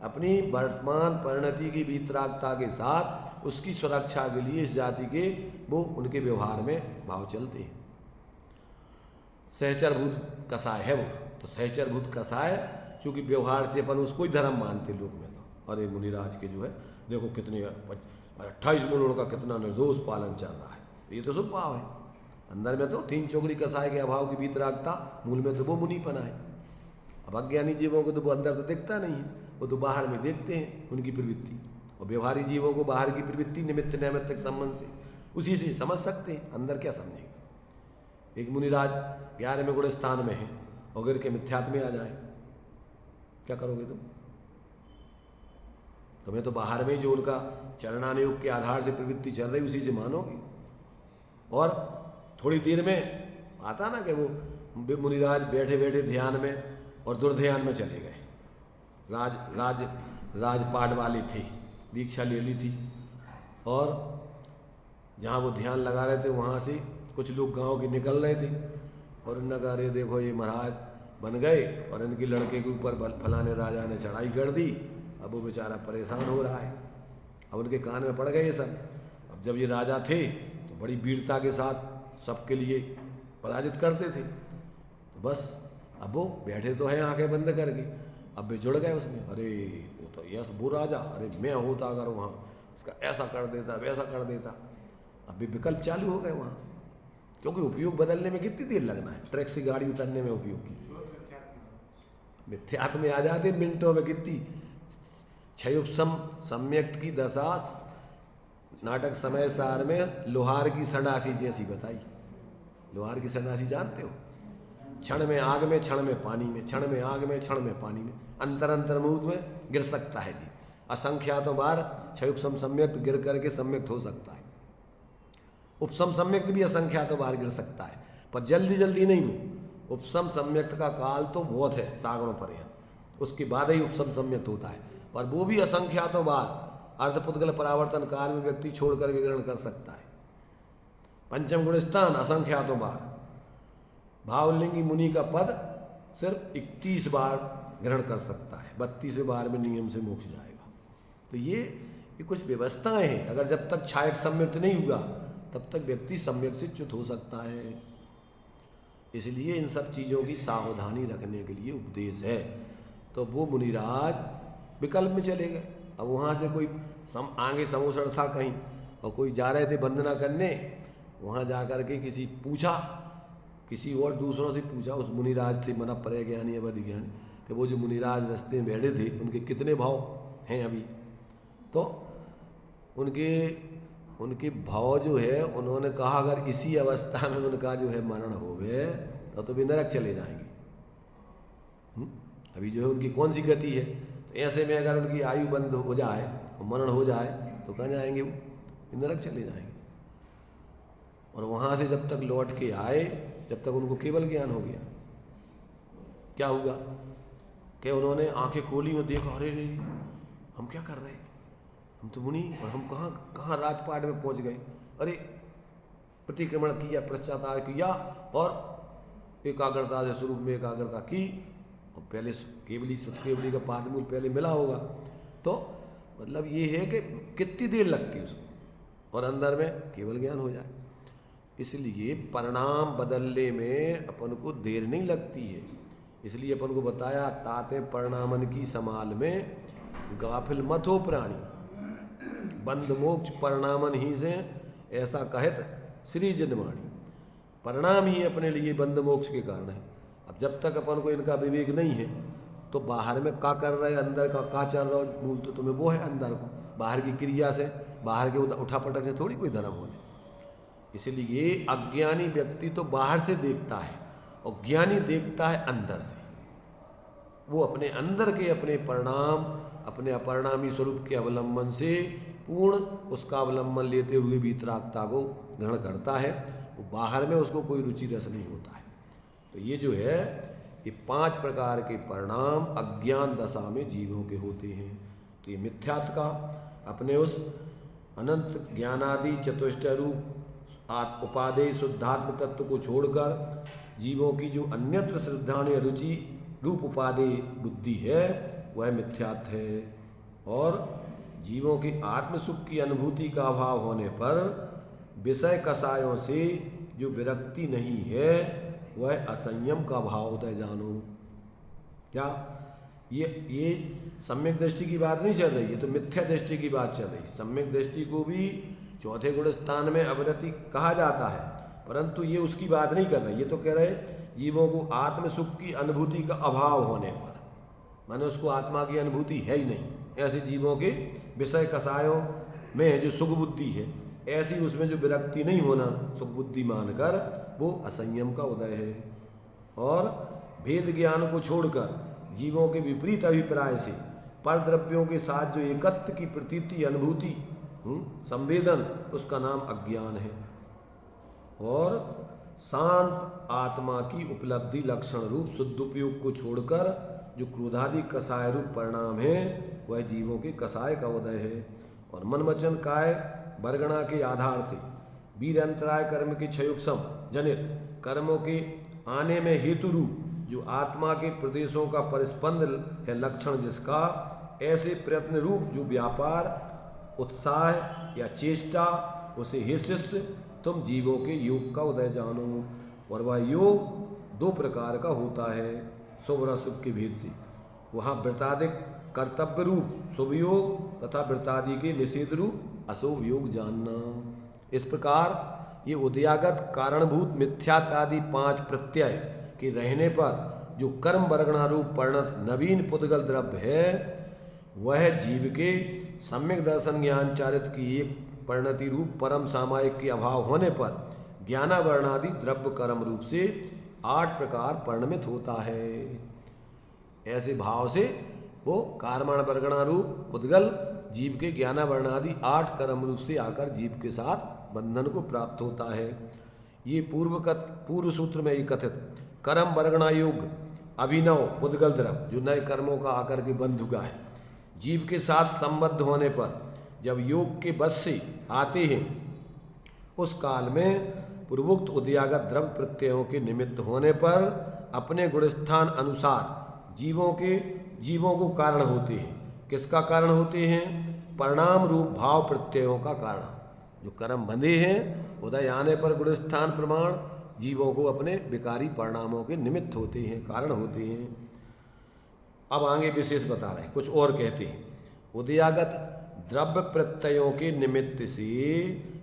अपनी वर्तमान परिणति की वीतरागता के साथ उसकी सुरक्षा के लिए इस जाति के वो उनके व्यवहार में भाव चलते हैं। सहचरभूत कसाय है वो। तो सहचरभूत कसाय क्योंकि व्यवहार से अपन उसको ही धर्म मानते लोग में। तो अरे मुनिराज के जो है देखो कितने 28 मूलों का कितना निर्दोष पालन चल रहा है, ये तो शुभ भाव है। अंदर में तो 3 चौकड़ी कसाय के अभाव की वीतरागता, मूल में तो वो मुनिपना है। अब अज्ञानी जीवों को तो वो अंदर तो दिखता नहीं है, वो तो बाहर में देखते हैं उनकी प्रवृत्ति। और व्यवहारिक जीवों को बाहर की प्रवृत्ति निमित्त नैमित्तिक संबंध से उसी से समझ सकते हैं, अंदर क्या समझेगा। एक मुनिराज 11वें गुण स्थान में है और गिर के मिथ्यात्व में आ जाए, क्या करोगे तुम? तुम्हें तो बाहर में जो उनका चरणानुयोग के आधार से प्रवृत्ति चल रही उसी से मानोगे। और थोड़ी देर में आता ना कि वो मुनिराज बैठे बैठे ध्यान में और दुर्ध्यान में चले गए। राजपाट वाले थे, दीक्षा ले ली थी और जहाँ वो ध्यान लगा रहे थे वहाँ से कुछ लोग गांव के निकल रहे थे और उन्होंने कहा अरे देखो ये महाराज बन गए और इनके लड़के के ऊपर फलाने राजा ने चढ़ाई कर दी, अब वो बेचारा परेशान हो रहा है। अब उनके कान में पड़ गए ये सब। अब जब ये राजा थे तो बड़ी वीरता के साथ सबके लिए पराजित करते थे, तो बस अब वो बैठे तो हैं आंखें बंद करके, अब वे जुड़ गए उसमें। अरे वो तो यस वो राजा, अरे मैं होता अगर वहाँ इसका ऐसा कर देता वैसा कर देता। अब भी विकल्प चालू हो गए वहाँ, क्योंकि उपयोग बदलने में कितनी देर लगना है, ट्रैक से गाड़ी उतरने में उपयोग की मिथ्यात्व में आ जाते मिनटों में। कितनी क्षयोपम सम्यक्त की दशा नाटक समय सार में लोहार की सन्नासी जैसी बताई। लोहार की सन्नासी जानते हो, क्षण में आग में क्षण में पानी में, क्षण में आग में क्षण में पानी में, अंतर अंतर मुहूर्त में गिर सकता है जी। असंख्यातों बार क्षयोपम सम्यक्त गिर करके सम्यक्त हो सकता है, उपसम सम्यक्त भी असंख्यातों बार गिर सकता है, पर जल्दी जल्दी नहीं। वो उपसम सम्यक्त का काल तो बहुत है सागरों पर है, उसके बाद ही उपसम सम्यक्त होता है, पर वो भी असंख्यातों बार अर्धपुद्गल परावर्तन काल में व्यक्ति छोड़ करके ग्रहण कर सकता है। पंचम गुण स्थान असंख्यातों बार। भावलिंगी मुनि का पद सिर्फ 31 बार ग्रहण कर सकता है, 32वें बार में नियम से मोक्ष जाएगा। तो ये कुछ व्यवस्थाएं हैं। अगर जब तक छायक सम्यक्त नहीं हुआ तब तक व्यक्ति सम्यक से च्युत हो सकता है। इसलिए इन सब चीज़ों की सावधानी रखने के लिए उपदेश है। तो वो मुनिराज विकल्प में चले गए। अब वहाँ से कोई आगे समोसड़ था कहीं और कोई जा रहे थे वंदना करने, वहाँ जा कर के किसी और दूसरों से पूछा, उस मुनिराज थे मना परे ज्ञानी अवधि ज्ञानी, कि वो जो मुनिराज रास्ते में बैठे थे उनके कितने भाव हैं अभी। तो उनके भाव जो है, उन्होंने कहा अगर इसी अवस्था में उनका जो है मरण हो गए तो भी नरक चले जाएंगे। अभी जो है उनकी कौन सी गति है, तो ऐसे में अगर उनकी आयु बंद हो जाए और मरण हो जाए तो कहाँ जाएंगे वो, नरक चले जाएंगे। और वहाँ से जब तक लौट के आए, जब तक उनको केवल ज्ञान हो गया, क्या हुआ कि उन्होंने आंखें खोली और देखा अरे हम क्या कर रहे हैं, हम तो मुनि और हम कहाँ राजपाट में पहुंच गए। अरे प्रतिक्रमण किया, पश्चाताप किया और एकाग्रता से स्वरूप में एकाग्रता की, और पहले केवली सतकेवली का पादमूल पहले मिला होगा। तो मतलब ये है कि कितनी देर लगती है उसको और अंदर में केवल ज्ञान हो जाए। इसलिए परिणाम बदलने में अपन को देर नहीं लगती है। इसलिए अपन को बताया ताते परिणामन की समाल में गाफिल मत हो प्राणी, बंद मोक्ष परिणामन ही से ऐसा कहत श्री जनवाणी। परिणाम ही अपने लिए बंद मोक्ष के कारण है। अब जब तक अपन को इनका विवेक नहीं है तो बाहर में क्या कर रहे हैं, अंदर का चल रहा है, मूल तो तुम्हें वो है अंदर को, बाहर की क्रिया से, बाहर के उठापटक से थोड़ी कोई धर्म होने। इसलिए अज्ञानी व्यक्ति तो बाहर से देखता है और ज्ञानी देखता है अंदर से। वो अपने अंदर के अपने परिणाम, अपने अपरिणामी स्वरूप के अवलंबन से पूर्ण उसका अवलंबन लेते हुए वीतरागता को ग्रहण करता है। वो बाहर में उसको कोई रुचि रस नहीं होता है। तो ये जो है ये 5 प्रकार के परिणाम अज्ञान दशा में जीवों के होते हैं। तो ये मिथ्यात्व का अपने उस अनंत ज्ञानादि चतुष्टय रूप उपादेय शुद्धात्म तत्व को छोड़कर जीवों की जो अन्यत्र श्रद्धा या रुचि रूप उपादेय बुद्धि है वह मिथ्यात्व है। और जीवों की आत्म सुख की अनुभूति का अभाव होने पर विषय कषायों से जो विरक्ति नहीं है वह असंयम का भाव होता है। जानो क्या ये सम्यक दृष्टि की बात नहीं चल रही है, तो मिथ्या दृष्टि की बात चल रही है। सम्यक दृष्टि को भी चौथे गुण स्थान में अवनति कहा जाता है, परंतु ये उसकी बात नहीं कर रही। ये तो कह रहे जीवों को आत्म सुख की अनुभूति का अभाव होने पर, माने उसको आत्मा की अनुभूति है ही नहीं, ऐसे जीवों के विषय कषायों में जो सुख बुद्धि है ऐसी उसमें जो विरक्ति नहीं होना सुख बुद्धि मानकर वो असंयम का उदय है। और भेद ज्ञान को छोड़कर जीवों के विपरीत अभिप्राय से पर द्रव्यों के साथ जो एकत्व की प्रतीति अनुभूति संवेदन, उसका नाम अज्ञान है। और शांत आत्मा की उपलब्धि लक्षण रूप शुद्धोपयोग को छोड़कर जो क्रोधादि कषाय रूप परिणाम है वह जीवों के कषाय का उदय है। और मन वचन काय वर्गणा के आधार से वीर अंतराय कर्म के क्षयोपम जनित कर्मों के आने में हेतु रूप जो आत्मा के प्रदेशों का परिस्पंद है लक्षण जिसका, ऐसे प्रयत्न रूप जो व्यापार उत्साह या चेष्टा, उसे हे शिष्य तुम जीवों के योग का उदय जानो। और वह योग दो प्रकार का होता है शुभ और अशुभ के भेद से। वहाँ वृत्तादिक कर्तव्य रूप शुभ योग तथा वृत्तादि के निषेध रूप अशुभ योग जानना। इस प्रकार ये उदयागत कारणभूत मिथ्यात्वादि 5 प्रत्यय के रहने पर जो कर्म वर्गणा रूप परिणत नवीन पुद्गल द्रव्य है, वह जीव के सम्यक दर्शन ज्ञान चारित की एक परिणति रूप परम सामायिक के अभाव होने पर ज्ञानावरणादि द्रव्य कर्म रूप से 8 प्रकार परिणमित होता है। ऐसे भाव से वो कारमाण वर्गणा रूप पुद्गल जीव के ज्ञानावरणादि 8 कर्म रूप से आकर जीव के साथ बंधन को प्राप्त होता है। ये पूर्व सूत्र में ही कथित कर्म वर्गणा योग अभिनव पुद्गल द्रव्य जो नए कर्मों का आकर के बंध हुआ है, जीव के साथ संबद्ध होने पर जब योग के बस से आते हैं, उस काल में पूर्वोक्त उदयागत द्रव्य प्रत्ययों के निमित्त होने पर अपने गुणस्थान अनुसार जीवों को कारण होते हैं। किसका कारण होते हैं? परिणाम रूप भाव प्रत्ययों का कारण। जो कर्म बंधे हैं उदय आने पर गुणस्थान प्रमाण जीवों को अपने विकारी परिणामों के निमित्त होते हैं, कारण होते हैं। अब आगे विशेष बता रहे हैं, कुछ और कहते हैं। उदयागत द्रव्य प्रत्ययों के निमित्त से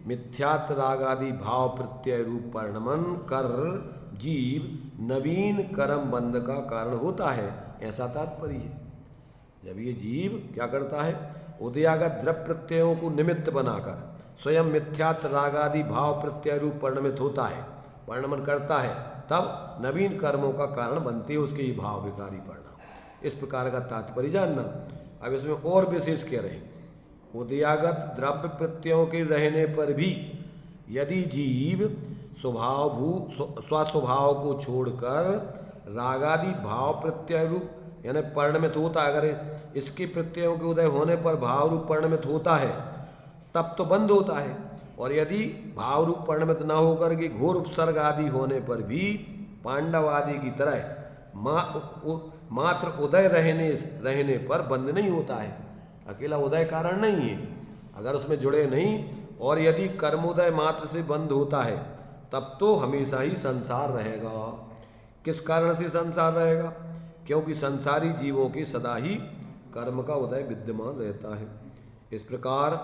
मिथ्यात्व रागादि भाव प्रत्यय रूप परिणमन कर जीव नवीन कर्म बंध का कारण होता है, ऐसा तात्पर्य है। जब ये जीव क्या करता है, उदयागत द्रव्य प्रत्ययों को निमित्त बनाकर स्वयं मिथ्यात्व रागादि भाव प्रत्यय रूप परिणमित होता है, परिणमन करता है, तब नवीन कर्मों का कारण बनते हैं उसके ये भाव विकारी परिणाम। इस प्रकार का तात्पर्य जानना। अब इसमें और विशेष कह रहे हैं, उदयागत द्रव्य प्रत्ययों के रहने पर भी यदि जीव स्वस्वभाव को छोड़कर रागादि भाव प्रत्यय रूप यानी परिणमित होता है, अगर इसके प्रत्ययों के उदय होने पर भाव रूप परिणमित होता है तब तो बंद होता है। और यदि भाव रूप परिणमित न होकर के घोर उपसर्ग आदि होने पर भी पांडव आदि की तरह मात्र उदय रहने पर बंद नहीं होता है। अकेला उदय कारण नहीं है, अगर उसमें जुड़े नहीं, और यदि कर्मोदय मात्र से बंद होता है तब तो हमेशा ही संसार रहेगा। किस कारण से संसार रहेगा? क्योंकि संसारी जीवों के सदा ही कर्म का उदय विद्यमान रहता है। इस प्रकार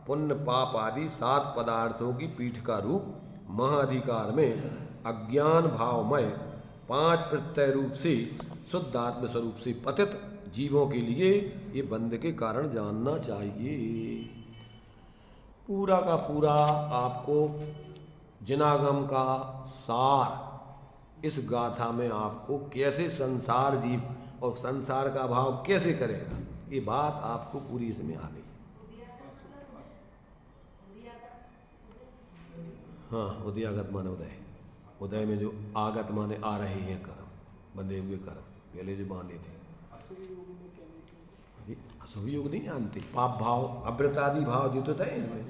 पुण्य पाप आदि 7 पदार्थों की पीठ का रूप महाधिकार में अज्ञान भावमय 5 प्रत्यय रूप से शुद्ध आत्म स्वरूप से पतित जीवों के लिए ये बंध के कारण जानना चाहिए। पूरा का पूरा आपको जिनागम का सार इस गाथा में आपको कैसे संसार जीव और संसार का भाव कैसे करेगा, ये बात आपको पूरी इसमें आ गई। हाँ, उदयागत माने उदय, उदय में जो आगत माने आ रहे हैं कर्म, बंधे हुए कर्म पहले जो बांधे थे। अशुभ योग नहीं जानते, पाप भाव अव्रत आदि भाव जो तो था इसमें।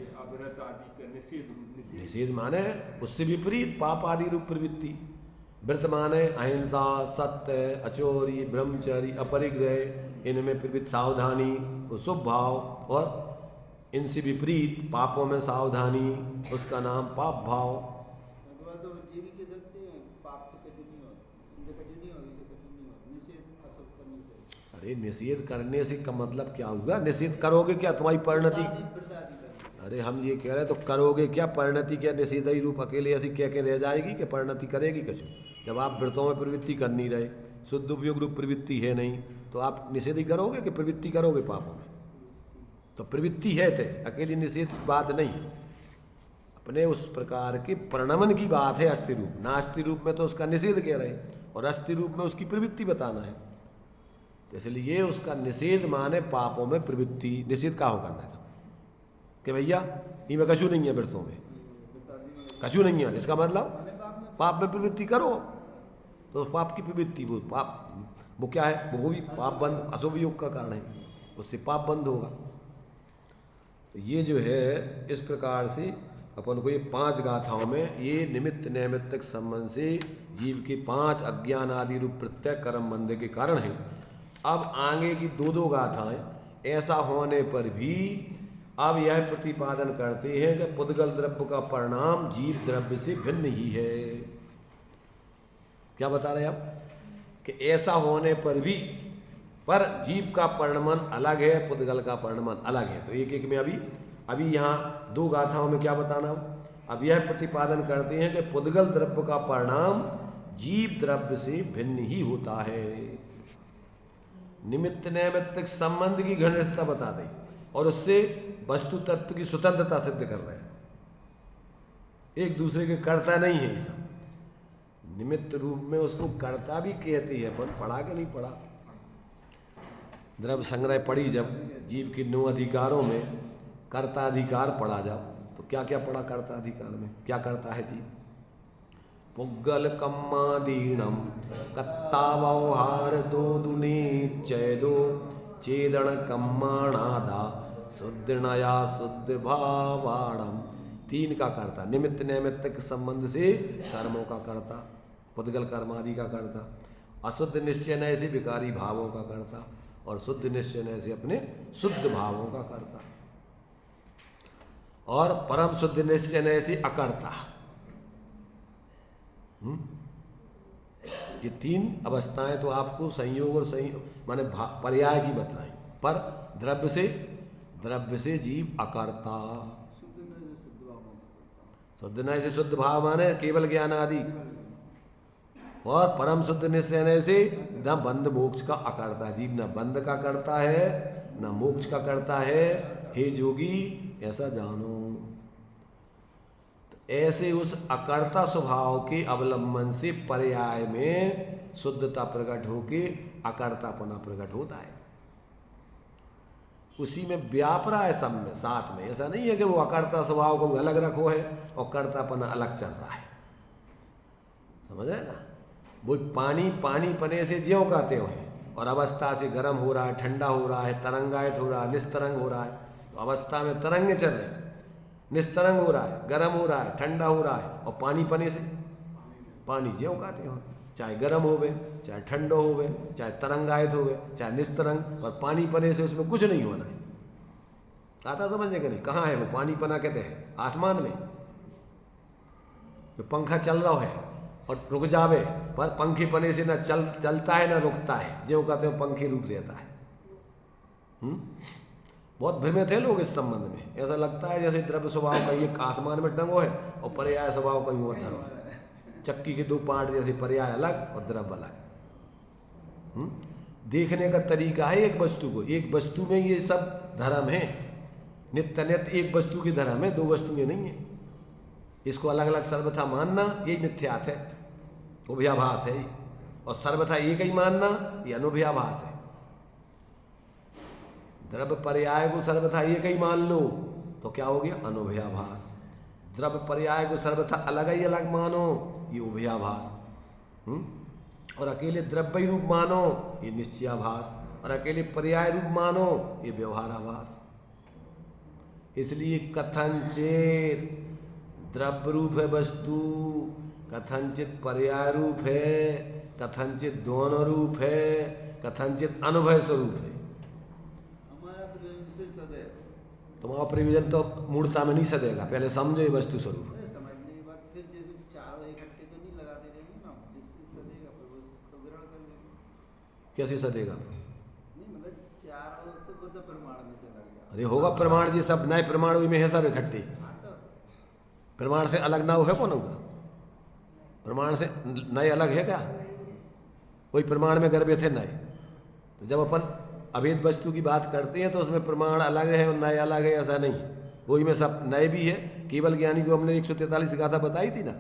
निषेध माने उससे विपरीत पाप आदि रूप प्रवृत्ति। व्रत माने अहिंसा, सत्य, अचोरी, ब्रह्मचर्य, अपरिग्रह, इनमें प्रवृत्त सावधानी, शुभ भाव, और इनसे विपरीत पापों में सावधानी, उसका नाम पाप भाव। अरे निषेध करने से का मतलब क्या होगा? निषेध करोगे क्या तुम्हारी परिणति? अरे हम ये कह रहे तो करोगे क्या, परिणति क्या निषेध ही रूप अकेले ऐसी कह के रह जाएगी कि परिणति करेगी कछु? जब आप व्रतों में प्रवृत्ति कर नहीं रहे, शुद्ध उपयोग रूप प्रवृत्ति है नहीं, तो आप निषेध ही करोगे कि प्रवृत्ति करोगे पापों में? तो प्रवृत्ति है थे, अकेली निषेध की बात नहीं। अपने उस प्रकार के परिणमन की बात है अस्थि रूप। नास्ति रूप में तो उसका निषेध कह रहे, और अस्थि रूप में उसकी प्रवृत्ति बताना है। तो इसलिए उसका निषेध माने पापों में प्रवृत्ति। निषेध का हो करना है कि भैया इनमें कछु नहीं है, व्रतों में कछु नहीं है, इसका मतलब पाप में प्रवृत्ति करो। तो पाप की प्रवृत्ति वो क्या है? वो भी पाप बंद अशुभ योग का कारण है, उससे पाप बंद होगा। तो ये जो है इस प्रकार से अपन को ये 5 गाथाओं में ये निमित्त नैमित्तिक संबंध से जीव के 5 अज्ञान आदि रूप प्रत्यय कर्म बंधे के कारण है। अब आगे की 2 गाथाएं ऐसा होने पर भी अब यह प्रतिपादन करते हैं कि पुद्गल द्रव्य का परिणाम जीव द्रव्य से भिन्न ही है। क्या बता रहे हैं आप कि ऐसा होने पर भी पर जीव का परिणमन अलग है, पुद्गल का परिणमन अलग है। तो एक एक में अभी यहाँ 2 गाथाओं में क्या बताना हो, अब यह प्रतिपादन करते हैं कि पुद्गल द्रव्य का परिणाम जीव द्रव्य से भिन्न ही होता है। निमित्त नैमित्तिक संबंध की घनिष्ठता बता दी और उससे वस्तु तत्व की स्वतंत्रता सिद्ध कर रहे हैं। एक दूसरे के कर्ता नहीं है। ये सब निमित्त रूप में उसको कर्ता भी कहती है, पर पढ़ा के नहीं पढ़ा। द्रव्य संग्रह पढ़ी जब जीव के 9 अधिकारों में कर्ता अधिकार पढ़ा जाओ तो क्या क्या पढ़ा कर्ता अधिकार में, क्या करता है जीव। पुग्गल कम्मादीनम कत्ता व्यवहार दो दुनी चैदो चेदन कम्माणादा शुद्धनया शुद्ध भावाणम। 3 का कर्ता, निमित्त नैमित्तिक संबंध से कर्मों का कर्ता, पुद्गल कर्मादि का कर्ता, अशुद्ध निश्चय नय से विकारी भावों का कर्ता और शुद्ध निश्चय नय से अपने शुद्ध भावों का कर्ता और परम शुद्ध निश्चय नय से अकर्ता। ये 3 अवस्थाएं तो आपको संयोग और संयोग माने पर्याय की बतलाई। पर द्रव्य से जीव अकर्ता, शुद्ध नय से शुद्ध भाव माने केवल ज्ञान आदि और परम शुद्ध निश्चय से न बंध मोक्ष का अकर्ता। जीव न बंध का करता है न मोक्ष का करता है। हे जोगी ऐसा जानो। तो ऐसे उस अकर्ता स्वभाव के अवलंबन से पर्याय में शुद्धता प्रकट होके अकर्तापना प्रकट होता है। उसी में व्याप रहा है सब में साथ में। ऐसा नहीं है कि वो अकर्ता स्वभाव को अलग रखो है और कर्तापना अलग चल रहा है। समझ रहे ना, वो पानी पने से ज्यों कहते हैं और अवस्था से गर्म हो रहा है, ठंडा हो रहा है, तरंगायत हो रहा है, निस्तरंग हो रहा है। तो अवस्था में तरंगे चल रहे हैं, निस्तरंग हो रहा है, गर्म हो रहा है, ठंडा हो रहा है। और पानी पने से पानी ज्यों कहते हैं, चाहे गर्म होवे, चाहे ठंडो होवे, चाहे तरंगायत होवे, चाहे निस्तरंग। और पानी पने से उसमें कुछ नहीं होना है। आता समझने का नहीं, कहाँ है वो पानी पना कहते हैं? आसमान में जो पंखा चल रहा है और रुक जावे, पर पंखे पने से ना चलता है ना रुकता है, जो कहते हैं पंखे रूप रहता है। बहुत भ्रमित है लोग इस संबंध में। ऐसा लगता है जैसे द्रव्य स्वभाव का ये आसमान में टंगो है और पर्याय स्वभाव कहीं और धरो है। चक्की के 2 पार्ट जैसे पर्याय अलग और द्रव्य अलग। देखने का तरीका है एक वस्तु को। एक वस्तु में ये सब धर्म है, नित्य नित्य एक वस्तु की धर्म है, 2 वस्तुएं नहीं है। इसको अलग अलग सर्वथा मानना ये मिथ्यात है, उभयाभास है। और सर्वथा एक ही मानना ये अनुभयाभास है। द्रव्य पर्याय को सर्वथा एक ही मान लो तो क्या हो गया? अनुभयाभास। द्रव्य पर्याय को सर्वथा अलग ही अलग मानो ये उभयाभास। और अकेले द्रव्य रूप मानो ये निश्चयाभास और अकेले पर्याय रूप मानो ये व्यवहाराभास। इसलिए कथनचित द्रव्य रूप है वस्तु, कथनचित पर्याय रूप है, कथनचित दोनों रूप है, कथनचित अनुभव स्वरूप है। तुम्हारा प्रयोजन तो मूर्ता में नहीं सदेगा, पहले समझो ये वस्तु स्वरूप। समझने के बाद फिर जैसे चारों इकट्ठे तो नहीं लगाते रहेंगे ना, जिससे सदेगा फिर वो ग्रहण कर लेंगे। कैसे सदेगा? नहीं मतलब चारों तो बुद्ध प्रमाण में चला गया। अरे होगा प्रमाण जी, सब नए प्रमाण में है सब इकट्ठे। प्रमाण से अलग ना है कौन होगा? प्रमाण से नए अलग है क्या? कोई प्रमाण में गर्भे थे नए। तो जब अपन अभेद वस्तु की बात करते हैं तो उसमें प्रमाण अलग है और नए अलग है, ऐसा नहीं। वही में सब नए भी है। केवल ज्ञानी को हमने 143 गाथा बताई थी ना,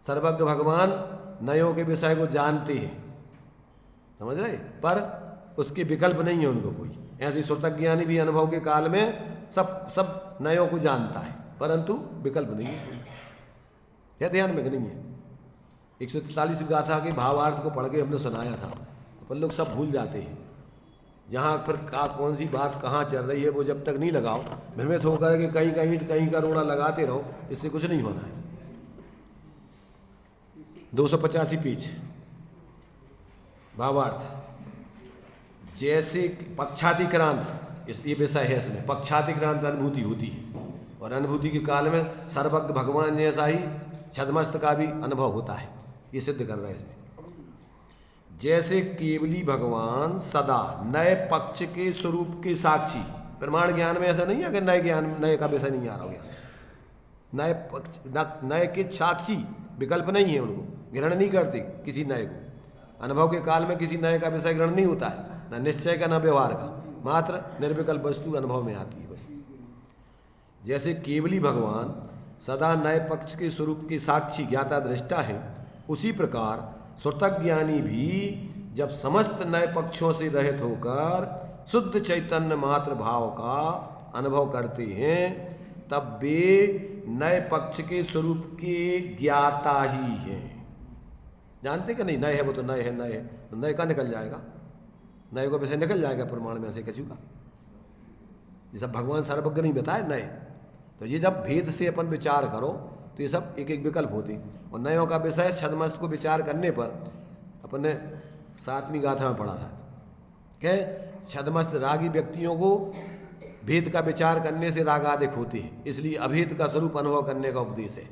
सर्वज्ञ भगवान नयों के विषय को जानते हैं, समझ रहे, पर उसके विकल्प नहीं है उनको कोई। ऐसे श्रुतज्ञ ज्ञानी भी अनुभव के काल में सब नयों को जानता है, परंतु विकल्प नहीं है। यह ध्यान में नहीं है। 143 गाथा के भावार्थ को पढ़ के हमने सुनाया था, अपन लोग सब भूल जाते हैं। जहाँ फिर कौन सी बात कहाँ चल रही है वो जब तक नहीं लगाओ, भ्रमित होकर के कहीं का ईंट कहीं का रोड़ा लगाते रहो, इससे कुछ नहीं होना है। 285 पेज। भावार्थ, जैसे पक्षातिक्रांत, ये विषय है इसमें, पक्षातिक्रांत अनुभूति होती है और अनुभूति के काल में सर्वज्ञ भगवान जैसा ही छद्मस्त का भी अनुभव होता है, ये सिद्ध कर रहा है इसमें। जैसे केवली भगवान सदा नए पक्ष के स्वरूप के साक्षी, प्रमाण ज्ञान में ऐसा नहीं है कि नए ज्ञान, नए का विषय नहीं आ रहा हो ज्ञान, नए पक्ष नए के साक्षी, विकल्प नहीं है, उनको ग्रहण नहीं करते किसी नए को। अनुभव के काल में किसी नए का विषय ग्रहण नहीं होता है, न निश्चय का न व्यवहार का, मात्र निर्विकल्प वस्तु अनुभव में आती है बस। जैसे केवली भगवान सदा नए पक्ष के स्वरूप के साक्षी ज्ञाता दृष्टा है, उसी प्रकार श्रुतज्ञानी भी जब समस्त नए पक्षों से रहित होकर शुद्ध चैतन्य मात्र भाव का अनुभव करते हैं, तब वे नए पक्ष के स्वरूप के ज्ञाता ही हैं। जानते कि नहीं, नए है वो तो नए है, नए है तो नए का निकल जाएगा, नए को वैसे निकल जाएगा प्रमाण में से कचू का। ये सब भगवान सर्वज्ञ नहीं बताए नए, तो ये जब भेद से अपन विचार करो तो ये सब एक एक विकल्प होते। और नयों का विषय छद्मस्त को विचार करने पर अपन ने 7वीं गाथा में पढ़ा था कि छद्मस्त रागी व्यक्तियों को भेद का विचार करने से राग अधिक होते हैं, इसलिए अभेद का स्वरूप अनुभव करने का उपदेश है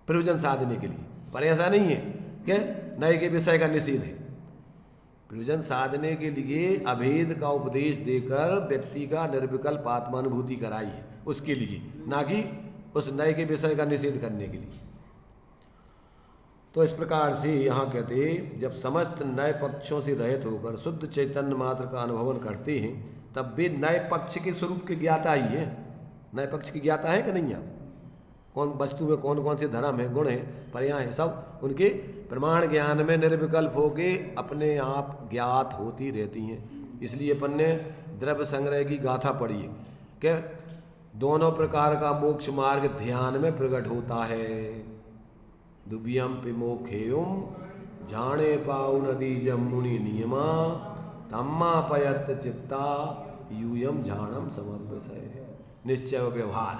प्रयोजन साधने के लिए। पर ऐसा नहीं है कि नए के विषय का निषेध है, प्रयोजन साधने के लिए अभेद का उपदेश देकर व्यक्ति का निर्विकल्प आत्मानुभूति कराई है, उसके लिए, ना कि उस नए के विषय का निषेध करने के लिए। तो इस प्रकार से यहाँ कहते, जब समस्त नए पक्षों से रहित होकर शुद्ध चैतन्य मात्र का अनुभवन करते हैं, तब वे नए पक्ष के स्वरूप के ज्ञाता ही है। नए पक्ष की ज्ञाता है कि नहीं आप? कौन वस्तु में कौन कौन से धर्म है, गुण है, पर्याय है, सब उनके प्रमाण ज्ञान में निर्विकल्प होके अपने आप ज्ञात होती रहती हैं। इसलिए अपन ने द्रव्य संग्रह की गाथा पढ़ी है कि दोनों प्रकार का मोक्ष मार्ग ध्यान में प्रकट होता है। दुबियम पिमोखेयुम जाने पाऊ नदी जमुनि नियमा तम्मा पयत चित्ता यूयम झाणम समर्पसय। निश्चय व व्यवहार,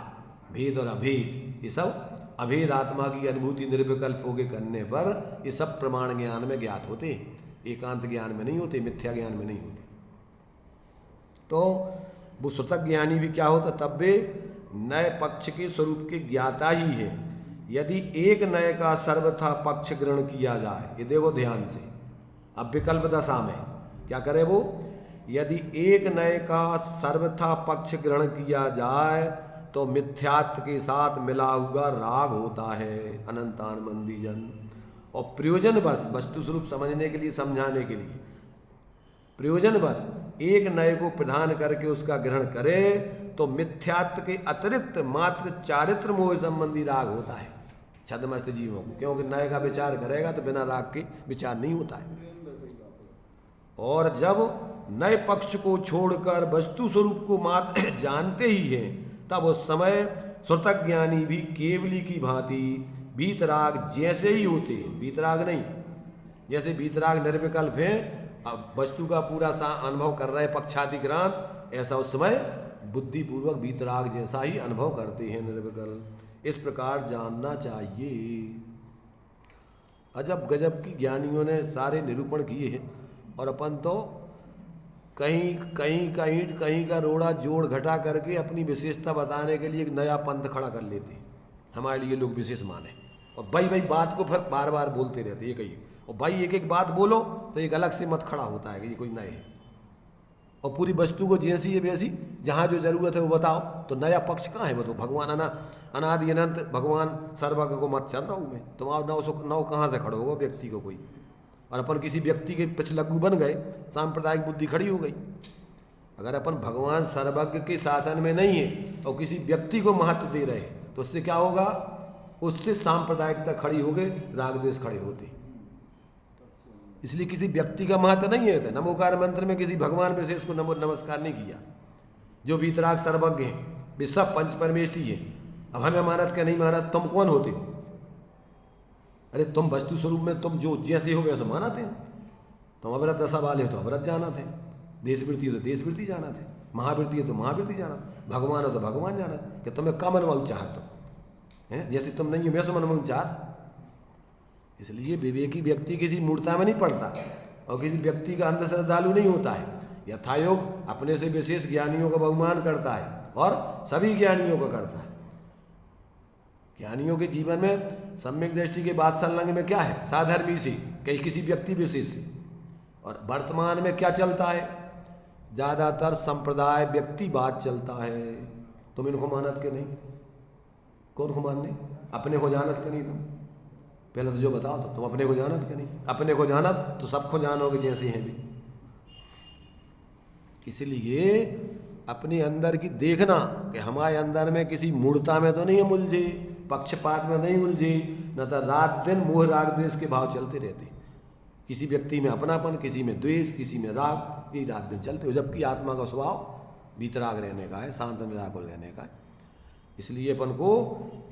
भेद और अभेद, ये सब अभेद आत्मा की अनुभूति निर्विकल्प होके करने पर ये सब प्रमाण ज्ञान में ज्ञात होते, एकांत ज्ञान में नहीं होते, मिथ्या ज्ञान में नहीं होते। तो वो श्रुतक ज्ञानी भी क्या होता, तब वे नए पक्ष के स्वरूप के ज्ञाता ही है। यदि एक नए का सर्वथा पक्ष ग्रहण किया जाए, ये देखो ध्यान से, अब विकल्प दशा में क्या करे वो, यदि एक नए का सर्वथा पक्ष ग्रहण किया जाए तो मिथ्यात्व के साथ मिला हुआ राग होता है अनंतान मंदीजन। और प्रयोजन बस वस्तु स्वरूप समझने के लिए, समझाने के लिए प्रयोजन बस एक नए को प्रदान करके उसका ग्रहण करे तो मिथ्यात्व के अतिरिक्त मात्र चारित्र मोह संबंधी राग होता है छद्मस्त जीवों को, क्योंकि नए का विचार करेगा तो बिना राग के विचार नहीं होता है। और जब नए पक्ष को छोड़कर वस्तु स्वरूप को मात्र जानते ही हैं, तब उस समय श्रुतक ज्ञानी भी केवली की भांति बीतराग जैसे ही होते हैं, बीतराग नहीं, जैसे बीतराग निर्विकल्प है, अब वस्तु का पूरा अनुभव कर रहे पक्षातिक्रांत, ऐसा उस समय बुद्धिपूर्वक बीतराग जैसा ही अनुभव करते हैं निर्विकल्प। इस प्रकार जानना चाहिए। अजब गजब की ज्ञानियों ने सारे निरूपण किए हैं, और अपन तो कहीं कहीं का ईंट कहीं का रोड़ा जोड़ घटा करके अपनी विशेषता बताने के लिए एक नया पंथ खड़ा कर लेते, हमारे लिए लोग विशेष माने, और भाई बात को फिर बार बार बोलते रहते एक ही, और भाई एक एक बात बोलो तो एक अलग से मत खड़ा होता है कि ये कोई नए है, और पूरी वस्तु को जैसी है वैसी, जहाँ जो जरूरत है वो बताओ, तो नया पक्ष कहाँ है? वो तो भगवान अनादि अनंत भगवान सर्वज्ञ को मत चल रहा हूँ मैं, तुम आप नौ कहाँ से खड़े होगा व्यक्ति को कोई, और अपन किसी व्यक्ति के पिछलग्गू बन गए, सांप्रदायिक बुद्धि खड़ी हो गई। अगर अपन भगवान सर्वज्ञ के शासन में नहीं है और किसी व्यक्ति को महत्व दे रहे तो उससे क्या होगा? उससे सांप्रदायिकता खड़ी हो गई, राग द्वेष खड़े होते। इसलिए किसी व्यक्ति का महत्व नहीं है। नमोकार मंत्र में किसी भगवान विशेष को नमस्कार नहीं किया। जो बीतराग सर्वज्ञ हैं, वे सब पंच परमेष्ठी है। अब हमें मानत के नहीं मानत, तुम कौन होते हो? अरे तुम वस्तु स्वरूप में तुम जो जैसे हो वैसे मानते हैं। तुम अवरत दशा वाले हो तो अवरत जाना थे, देशवृत्ति है तो देशवृत्ति जाना थे, महावृत्ति है तो महावृत्ति जाना, भगवान है तो भगवान जाना। कि तुम्हें कम अनुभव चाहत हो है, जैसे तुम नहीं हो वैसे अनुभव चाह। इसलिए विवेकी व्यक्ति किसी मूर्ता में नहीं पड़ता और किसी व्यक्ति का अंध श्रद्धालु नहीं होता है। यथायोग अपने से विशेष ज्ञानियों का बहुमान करता है और सभी ज्ञानियों का करता है। ज्ञानियों के जीवन में सम्यक दृष्टि के वात्सल्य में क्या है, साधर्मी से कहीं किसी व्यक्ति विशेष से। और वर्तमान में क्या चलता है, ज्यादातर संप्रदाय व्यक्तिवाद चलता है। तुम इनको मानत के नहीं, कौन को मानने, अपने को जानत के नहीं। तुम पहले तो जो बताओ, तो तुम अपने को जानत के नहीं, अपने को जानत तो सबको जानोगे जैसे हैं भी। इसलिए अपने अंदर की देखना कि हमारे अंदर में किसी मूर्ता में तो नहीं है उलझे, पक्षपात में नहीं उलझे, न तो रात दिन मोह राग द्वेष के भाव चलते रहते। किसी व्यक्ति में अपनापन, किसी में द्वेष, किसी में राग, ये रात दिन चलते हो। जबकि आत्मा का स्वभाव वीतराग रहने का है, शांत निराकुल रहने का है। इसलिए अपन को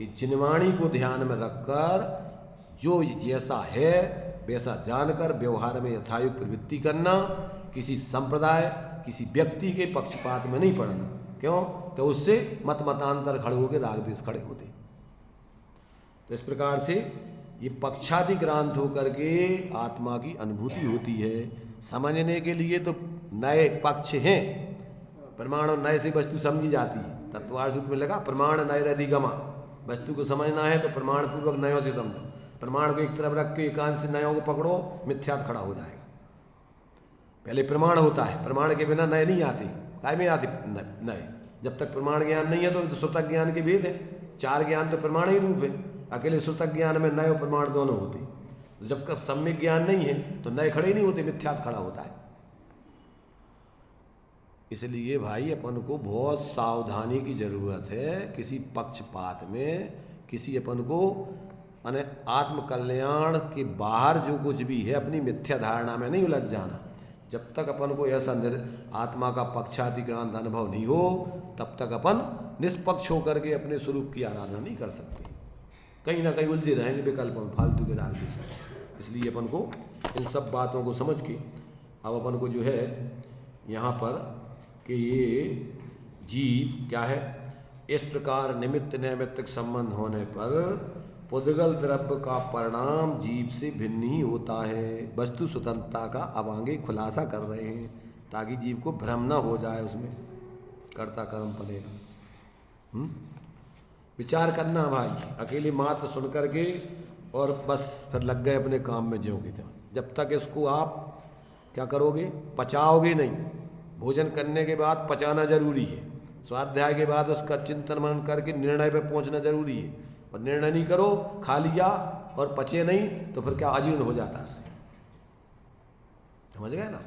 इस जिनवाणी को ध्यान में रखकर जो जैसा है वैसा जानकर व्यवहार में यथायुक्त प्रवृत्ति करना, किसी संप्रदाय किसी व्यक्ति के पक्षपात में नहीं पड़ना। क्यों? तो उससे मतांतर खड़े होकर राग द्वेष खड़े होते। तो इस प्रकार से ये पक्षातिक्रांत होकर के आत्मा की अनुभूति होती है। समझने के लिए तो नए पक्ष हैं, प्रमाण नए से वस्तु समझी जाती है। तत्वार्थ सूत्र में लगा प्रमाण नए अधिगमा, वस्तु को समझना है तो प्रमाण पूर्वक नयों से समझो। प्रमाण को एक तरफ रख के एकांत से नयों को पकड़ो, मिथ्यात खड़ा हो जाएगा। पहले प्रमाण होता है, प्रमाण के बिना नए नहीं आते। काय में आते नए? जब तक प्रमाण ज्ञान नहीं है तो श्रुतक ज्ञान के भेद है। चार ज्ञान तो प्रमाण ही रूप है, अकेले श्रुतक ज्ञान में नए और प्रमाण दोनों होते। तो जब तक सम्यक ज्ञान नहीं है तो नए खड़े नहीं होते, मिथ्यात खड़ा होता है। इसलिए भाई अपन को बहुत सावधानी की जरूरत है। किसी पक्षपात में, किसी अपन को आत्मकल्याण के बाहर जो कुछ भी है अपनी मिथ्या धारणा में नहीं उलझ जाना। जब तक अपन को ऐसा आत्मा का पक्षातिक्रांत अनुभव नहीं हो तब तक अपन निष्पक्ष होकर के अपने स्वरूप की आराधना नहीं कर सकते। कहीं ना कहीं उलझे रहेंगे विकल्पों में, फालतू के राग द्वेष। इसलिए अपन को इन सब बातों को समझ के अब अपन को जो है यहाँ पर कि ये जीव क्या है, इस प्रकार निमित्त नैमित्तिक संबंध होने पर पुद्गल द्रव्य का परिणाम जीव से भिन्न ही होता है। वस्तु स्वतंत्रता का अब आगे खुलासा कर रहे हैं ताकि जीव को भ्रम न हो जाए, उसमें कर्ता कर्म पड़ेगा। विचार करना भाई, अकेले मात्र सुन करके और बस फिर लग गए अपने काम में ज्यों। जब तक इसको आप क्या करोगे, पचाओगे नहीं। भोजन करने के बाद पचाना जरूरी है, स्वाध्याय के बाद उसका चिंतन मनन करके निर्णय पे पहुंचना जरूरी है। और निर्णय नहीं करो, खा लिया और पचे नहीं तो फिर क्या अजीर्ण हो जाता है, समझ गए ना।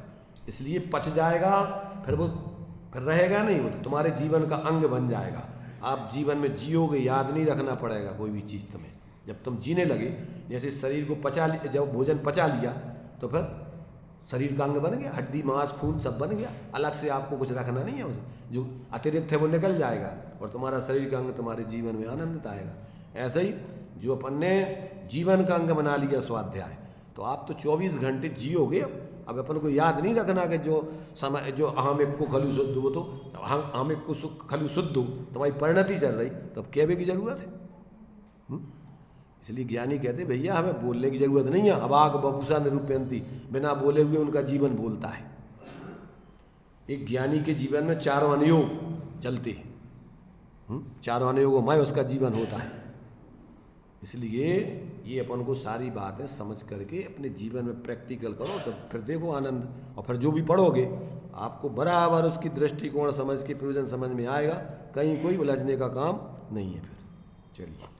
इसलिए पच जाएगा, फिर वो फिर रहेगा नहीं, वो तो तुम्हारे जीवन का अंग बन जाएगा। आप जीवन में जियोगे, याद नहीं रखना पड़ेगा कोई भी चीज़ तुम्हें। जब तुम जीने लगे, जैसे शरीर को पचा लिया, जब भोजन पचा लिया तो फिर शरीर का अंग बन गया, हड्डी मांस खून सब बन गया। अलग से आपको कुछ रखना नहीं है, जो अतिरिक्त है वो निकल जाएगा और तुम्हारा शरीर का अंग तुम्हारे जीवन में आनंदित आएगा। ऐसे ही जो अपन ने जीवन का अंग बना लिया स्वाध्याय, तो आप तो 24 घंटे जियोगे। अब अपन को याद नहीं रखना कि जो समय जो अहम एक को खलु शुद्ध हो, तो अहम एक को खलु शुद्ध हो, तुम्हारी परिणति चल रही, तो अब कहने की जरूरत है। इसलिए ज्ञानी कहते भैया हमें बोलने की जरूरत नहीं है। अवाक बपुषा निरूपयंती, बिना बोले हुए उनका जीवन बोलता है। एक ज्ञानी के जीवन में चारों अनुयोग चलते हैं, चारों अनुयोगों में उसका जीवन होता है। इसलिए ये अपन को सारी बातें समझ करके अपने जीवन में प्रैक्टिकल करो, तो फिर देखो आनंद। और फिर जो भी पढ़ोगे आपको बराबर उसकी दृष्टिकोण समझ के प्रयोजन समझ में आएगा, कहीं कोई उलझने का काम नहीं है। फिर चलिए।